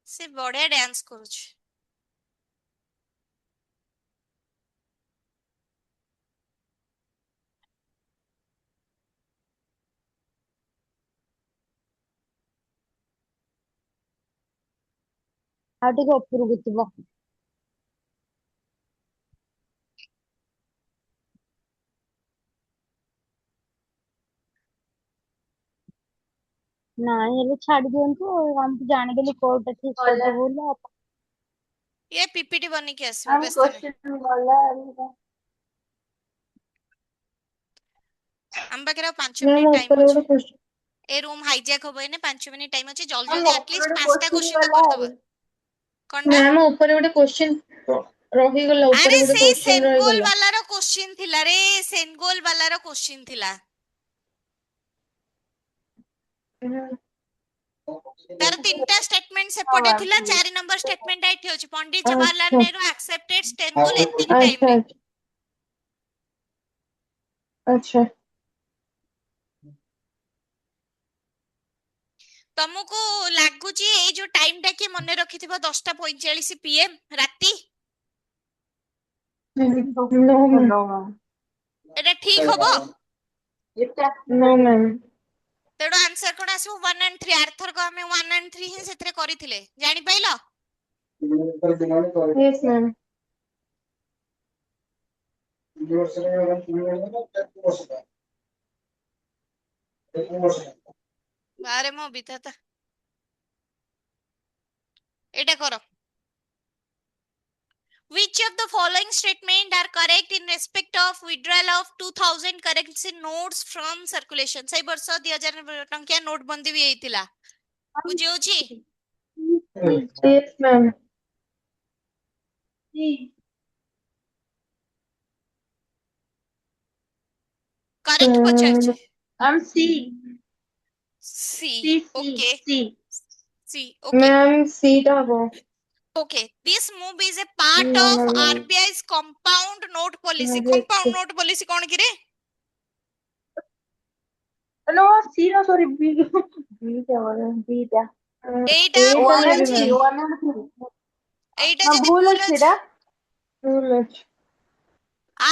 ସେ ବଢିଆ ଡ୍ୟାନ୍ସ କରୁଛି ଆଉ ଟିକେ ଉପରକୁ ଥିବ ନାଇଁ ହେଲେ ଛାଡି ଦିଅନ୍ତୁ ଆଉ ଆମେ ଜାଣିଦେଲି କୋଉଟା ଠିକ କୋଉଟା ଭୁଲ ଆଉ। ये पीपीटी बनिकी आसीबो ମ୍ୟାମ व्यस्त नहीं क्वेश्चन ଗଲା हम पाखे और 5 मैम मिनिट टाइम ऊपर अच्छे गोटे क्वेश्चन। ए रूम हाईजैक हो एने 5 मिनिट टाइम अच्छे जल्दी ମ୍ୟାମ जल्दी ଉପରେ एटलीस्ट ଗୋଟେ 5टा क्वेश्चन क्वेश्चन तो ଗଲା कर ଆଉ दबा कोनडा मैम ऊपर गोटे क्वेश्चन रहीगला ऊपर अरे गोटे से क्वेश्चन सेनगोल रहीगला। वाला रो क्वेश्चन थिला रे सेनगोल वाला रो क्वेश्चन थिला तार तीनटा स्टेटमेंट हाँ सेपटे मैम थिला 4 नंबर स्टेटमेंट एठी होची पंडित जवाहरलाल अच्छा नेहरू एक्सेप्टेड इस्तांबुल एतिक टाइम अच्छा रे अच्छा तुमको लागुची ए जो टाइम टा के मने रखिथिबो 10:45 PM राती नो मैम एटा ठीक हबो नो मैम तेडो आंसर कोन आसु 1 and 3 आर्थर को हमें 1 and 3 ही सेतरे करिथिले जानि पाइलो यस मैम बारे मो बिताता एटा करो which of the following statement are correct in respect of withdrawal of 2000 currency notes from circulation सही वर्ष 2000 टंकिया नोट बंदी भी हेतिला बुझी होची यस मैम करेक्ट पचारछे I'm C. C C. Okay C. C okay ma'am सीटा हो okay this move is a part no of ma'am RBI's compound note policy मुझे compound note policy कौन की रे No, C. No, sorry. B. B क्या बोल रहे हैं बी क्या एटा ए तो भूल मे भी अछि मैम One and three. एटा हाँ जदी भूल भूल ଅଛି अछि ଏଟା भूल अछि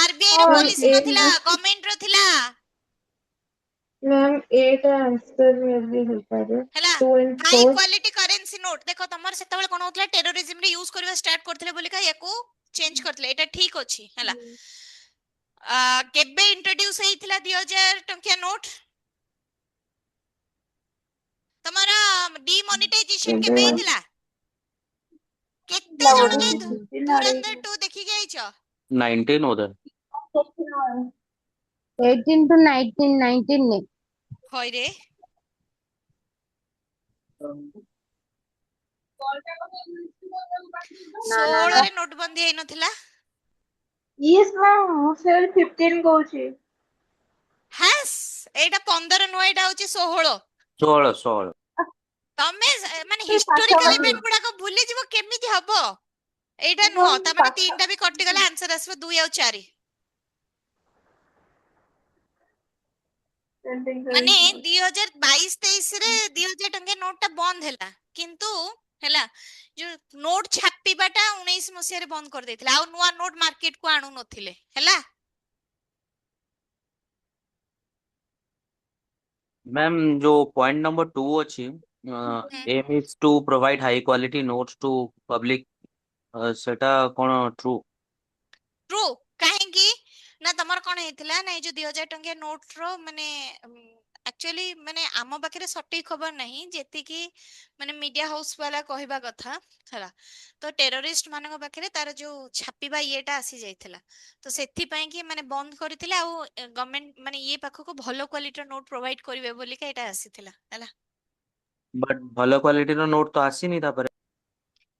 RBI ର ହଁ मैम policy ए नथिला गवर्नमेंट रो थिला मैम एटा आंसर में भी हो पारे ହେଲା 2 and high 4 quality currency note देखो तमर सेतबेले कोन होतला टेररिज्म रे यूज करबा स्टार्ट करथिले बोली का याकू चेंज करथिले एटा ठीक अछि हला केबे इंट्रोड्यूस हेइथिला 2000 टंकिया नोट तमरा डिमोनेटाइजेशन केबे हेइथिला केते जण जे धुरंधर 2 देखि गइछ 19 उधर 18 to 19 19 ने होय रे ना ना 16 ना रे नोटबंदी हेइ नथिला Yes, ma'am. ମୁଁ ସେ 15 କହୁଛି ହାସ୍ ଏଇଟା 15 ନୁହ ଏଇଟା ହଉଛି 16 16 ତମେ ମାନେ ସେ ହିଷ୍ଟୋରିକାଲ ପାଖାପାଖି ଇଭେଣ୍ଟ ଗୁଡାକ ଭୁଲି ଯିବ କେମିତି ହବ ଏଇଟା ନୁହ ତା ମାନେ ତିନଟା ବି କଟିଗଲା ଆନ୍ସର ଆସିବ 2 ଆଉ 4 ମାନେ 2022-23 ରେ 2000 ଟଙ୍କା ନୋଟ ଟା ବନ୍ଦ ହେଲା କିନ୍ତୁ ହେଲା ଯୋଉ ନୋଟ ଛାପିବାଟା 19 ମସିହାରେ ବନ୍ଦ କରିଦେଇଥିଲା ଆଉ ନୂଆ ନୋଟ ମାର୍କେଟ କୁ ଆଣୁ ନଥିଲେ ହେଲା मैम जो पॉइंट नंबर 2 अच्छी aim is to provide high quality notes to public सेटा कोन ट्रू ट्रू କାହିଁକି ନା ତମର କଣ ହେଇଥିଲା ନା ଏଇ ଯୋଉ 2000 ଟଙ୍କିଆ ନୋଟ ର ମାନେ ଆକ୍ଚୁଆଲି ମାନେ ଆମ ପାଖରେ ସଠିକ ଖବର ନାହିଁ ଯେତିକି ମାନେ ମିଡିଆ ହାଉସ ବାଲା କହିବା କଥା ହେଲା ତ ଟେରରିଷ୍ଟ ମାନଙ୍କ ପାଖରେ ତାର ଯୋଉ ଛାପିବା ଇଏଟା ଆସି ଯାଇଥିଲା ତ ସେଥିପାଇଁ କି ମାନେ ବନ୍ଦ କରିଥିଲେ ଆଉ ଗଭର୍ଣମେଣ୍ଟ ମାନେ ଇଏ ପାଖକୁ ଭଲ କ୍ୱାଲିଟିର ନୋଟ ପ୍ରୋଭାଇଡ କରିବେ ବୋଲିକା ଏଇଟା ଆସିଥିଲା ହେଲା बट ଭଲ କ୍ୱାଲିଟିର ନୋଟ ତ ଆସିନି ତାପରେ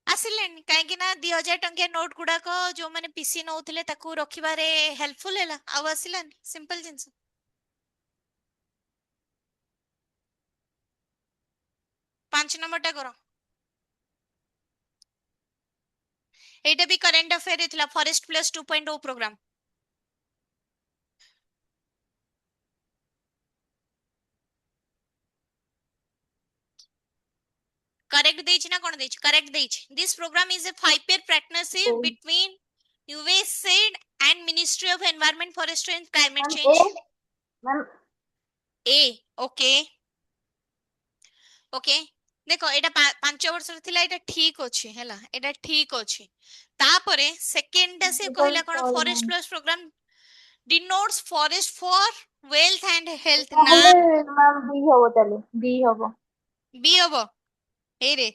ଆସିଲେନି କାହିଁକି ନା 2000 ଟଙ୍କିଆ ନୋଟ ଗୁଡାକ ଯୋଉମାନେ ପିସି ନଉଥିଲେ ତାକୁ ରଖିବାରେ ହେଲ୍ପଫୁଲ ହେଲା ଆଉ ଆସିଲାନି ସିମ୍ପଲ ଜିନିଷ 5 ନମ୍ବର ଟା କର ଏଇଟା ବି କରେଣ୍ଟ अफेयर ଥିଲା ଫରେଷ୍ଟ ପ୍ଲସ୍ 2.0 ପ୍ରୋଗ୍ରାମ करेक्ट ଦେଇଛି ନା କଣ ଦେଇଛି करेक्ट ଦେଇଛି this program is a 5-year partnership between USAID and Ministry of Environment, Forestry and Climate Change ma'am A okay okay देखो एटा 5 वर्ष ଥିଲା ଏଟା ଠିକ ଅଛି ହେଲା ଏଟା ଠିକ ଅଛି ତାପରେ ସେକେଣ୍ଡ ଟା ସେ କହିଲା କଣ forest plus program denotes forest for wealth and health ନା ତାହେଲେ ମ୍ୟାମ୍ B ହବ ତାହେଲେ B ହବ ବି ହବ ହେଇରେ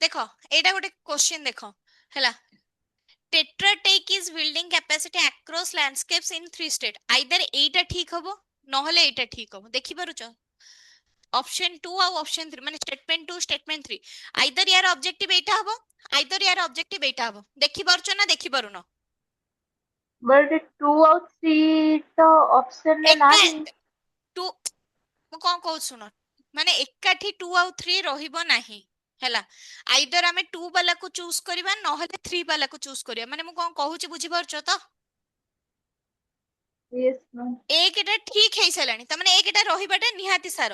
ଦେଖ ଏଇଟା ଗୋଟେ क्वेश्चन ଦେଖ ହେଲା Tetra Tech is building capacity across landscapes in 3 states. Either এইটা ঠিক হবো নহলে এইটা ঠিক হবো দেখি পারুছ অপশন 2 ଆଉ অপশন 3 মানে স্টেটমেন্ট 2 স্টেটমেন্ট 3 আইদর ইয়ার অবজেক্টিভ এইটা হবো আইদর ইয়ার অবজেক্টিভ এইটা হবো দেখি পারুছ না দেখি পারুন बट 2 और 3 तो ऑप्शन में एका नाही। टू ମୁଁ କଣ କହୁଛି ଶୁଣ, ମାନେ ଏକାଠି 2 ଆଉ 3 ରହିବ ନାହିଁ ହେଲା। ଆଇଦର ଆମେ 2 ବାଲାକୁ ଚୁଜ କରିବା ନହେଲେ 3 ବାଲାକୁ ଚୁଜ କରିବା। ମାନେ ମୁଁ କଣ କହୁଛି ବୁଝିପାରୁଛ ତ? Yes ma'am. ଏକଟା ଠିକ ହେଇସାରିଲାଣି, ତାମାନେ ଏକଟା ରହିବାଟା ନିହାତି ସାର।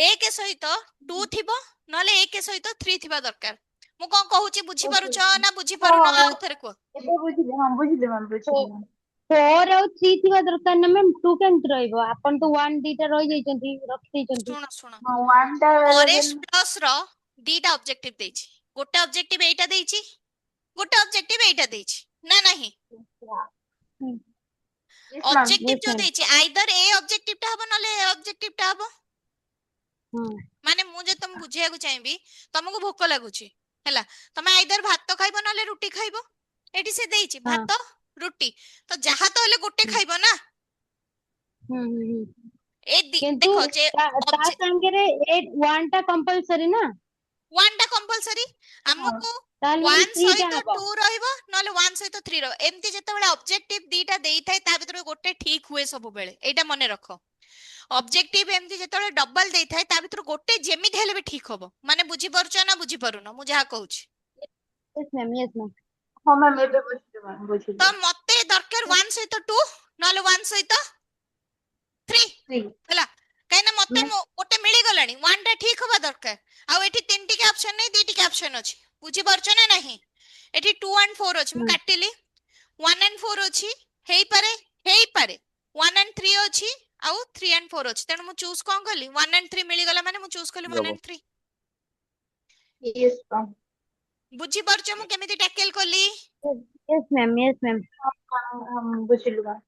ଏକ ସହିତ 2 ଥିବ ନହେଲେ ଏକ ସହିତ 3 ଥିବା ଦରକାର। ମୁଁ କଣ କହୁଛି ବୁଝିପାରୁଛ ନା ବୁଝିପାରୁନ? हाँ ଆଉ ଥରେ କୁହ। ଏବେ ବୁଝିଲି, ହଁ ବୁଝିଲି ମ୍ୟାମ୍, ବୁଝିଲି ମ୍ୟାମ୍। 4 ଆଉ 3 ଥିବା ଦରକାର ନା ମ୍ୟାମ୍, 2 କେମିତି ରହିବ? ଆପଣ ତ 1 2ଟା ରହିଯାଇଛନ୍ତି, ରଖିଦେଇଛନ୍ତି। ଶୁଣ ଶୁଣ, हाँ 1 ଟା ଫରେଷ୍ଟ ପ୍ଲସ ର ଦିଟା ଅବଜେକ୍ଟିଭ ଦେଇଛି। ଗୋଟେ ଅବଜେକ୍ଟିଭ ଏଇଟା ଦେଇଛି, ଗୋଟେ ଅବଜେକ୍ଟିଭ ଏଇଟା ଦେଇଛି, ନା ନାହିଁ? Yes ma'am. ଅବଜେକ୍ଟିଭ Yes ଯୋଉ ma'am. ଦେଇଛି ଆଇଦର ଏ ଅବଜେକ୍ଟିଭ ଟା ହବ ନହେଲେ ଏ ଅବଜେକ୍ଟିଭ ଟା ହବ। ହୁଁ ମାନେ ମୁଁ ଯଦି ତମକୁ ବୁଝେଇବାକୁ ଚାହିଁବି, ତମକୁ ଭୋକ ଲାଗୁଛି ହେଲା, ତମେ ଆଇଦର ଭାତ ଖାଇବ ନହେଲେ ରୁଟି ଖାଇବ। ଏଠି ସେ ଦେଇଛି ହଁ ଭାତ ରୁଟି, ତ ଯାହା ତ ହେଲେ ଗୋଟେ ହୁଁ ଖାଇବ ନା। ହୁଁ। ଏ କିନ୍ତୁ ଦେଖ ଯେ ତା ସାଙ୍ଗରେ 1 ଟା କମ୍ପଲସରୀ ନା, 1 ଟା କମ୍ପଲସରୀ। हाँ ଆମକୁ ତାହେଲେ ମ୍ୟାମ୍ 1 3ଟା ସହିତ ହବ। 2 ରହିବ ନହେଲେ 1 ସହିତ 3 ରହିବ। ଏମିତି ଯେତେବେଳେ ଅବଜେକ୍ଟିଭ ଦିଟା ଦେଇଥାଏ ତା ଭିତରୁ ଗୋଟେ ଠିକ ହୁଏ ସବୁବେଳେ, ଏଇଟା ମନେ ରଖ। ଅବଜେକ୍ଟିଭ ଏମିତି ଯେତେବେଳେ ଡବଲ ଦେଇଥାଏ ତା ଭିତରୁ ଗୋଟେ ଯେମିତି ହେଲେ ବି ଠିକ ହବ। ମାନେ ବୁଝିପାରୁଛ ନା ବୁଝିପାରୁନ ମୁଁ ଯାହା କହୁଛି? Yes ma'am, yes ma'am. हाँ मैम ଏବେ ବୁଝିଲି ମ୍ୟାମ୍, ତ ବୁଝିଲି। ମତେ ଦରକାର 1 ସହିତ 2 ନହେଲେ 1 ସହିତ 3 3 ହେଲା। କାହିଁକି ନା ମତେ मैं ଗୋଟେ ମିଳିଗଲାଣି, 1 ଟା ଠିକ ହବା ଦରକାର। ଆଉ ଏଠି 3 ଟିକା ଅପସନ ନାହିଁ, 2 ଟିକା ଅପସନ ଅଛି। ବୁଝିପାରୁଛ ନା ନାହିଁ? ଏଠି 2 and 4 ଅଛି, ମୁଁ କାଟିଲି। 1 and 4 ଅଛି, ହେଇପାରେ ହେଇପାରେ। 1 and 3 ଅଛି, ଆଉ 3 and 4 ଅଛି। ତେଣୁ ମୁଁ ଚୁଜ କଣ କଲି? 1 and 3 ମିଳିଗଲା ମାନେ ମୁଁ ଚୁଜ କଲି 1 ହବ। and 3। Yes ma'am. ବୁଝିପାରୁଛ ମୁଁ କେମିତି ଟ୍ୟାକେଲ କଲି? Yes ma'am, yes ma'am. हम ବୁଝିଲୁ ମ୍ୟାମ୍।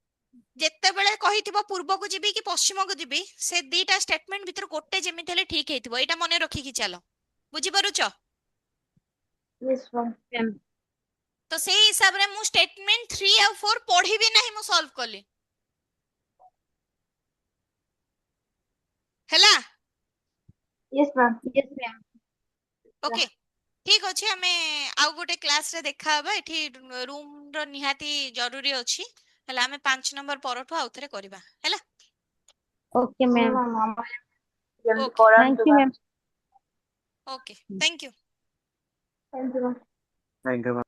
ଯେତେବେଳେ କହିଥିବ ପୂର୍ବକୁ ଯିବି କି ପଶ୍ଚିମକୁ ଯିବି, ସେ ଦିଟା ଷ୍ଟେଟମେଣ୍ଟ ଭିତରୁ ଗୋଟେ ଯେମିତି ହେଲେ ଠିକ ହେଇଥିବ। ଏଇଟା ମନେ ରଖିକି ଚାଲ। ବୁଝିପାରୁଛ? Yes ma'am. मैम ତ ସେଇ ହିସାବରେ ମୁଁ ଷ୍ଟେଟମେଣ୍ଟ 3 ଆଉ 4 ପଢିବି ନାହିଁ, ମୁଁ ସଲ୍ଭ କଲି ହେଲା। Yes ma'am. Yes ma'am. Okay ଠିକ ଅଛି, ଆମେ ଆଉ ଗୋଟେ କ୍ଲାସରେ ଦେଖାହବା। ଏଠି ରୁମ ର ନିହାତି ଜରୁରୀ ଅଛି ହେଲା। ଆମେ 5 ନମ୍ବର ପରଠୁ ଆଉଥରେ କରିବା ହେଲା। ओके हाँ मैम। मैम, हमारे जल्दी ओके थैंक କରାନ୍ତୁ you ma'am. Ma'am. Okay thank you. Thank you ma'am. Thank you.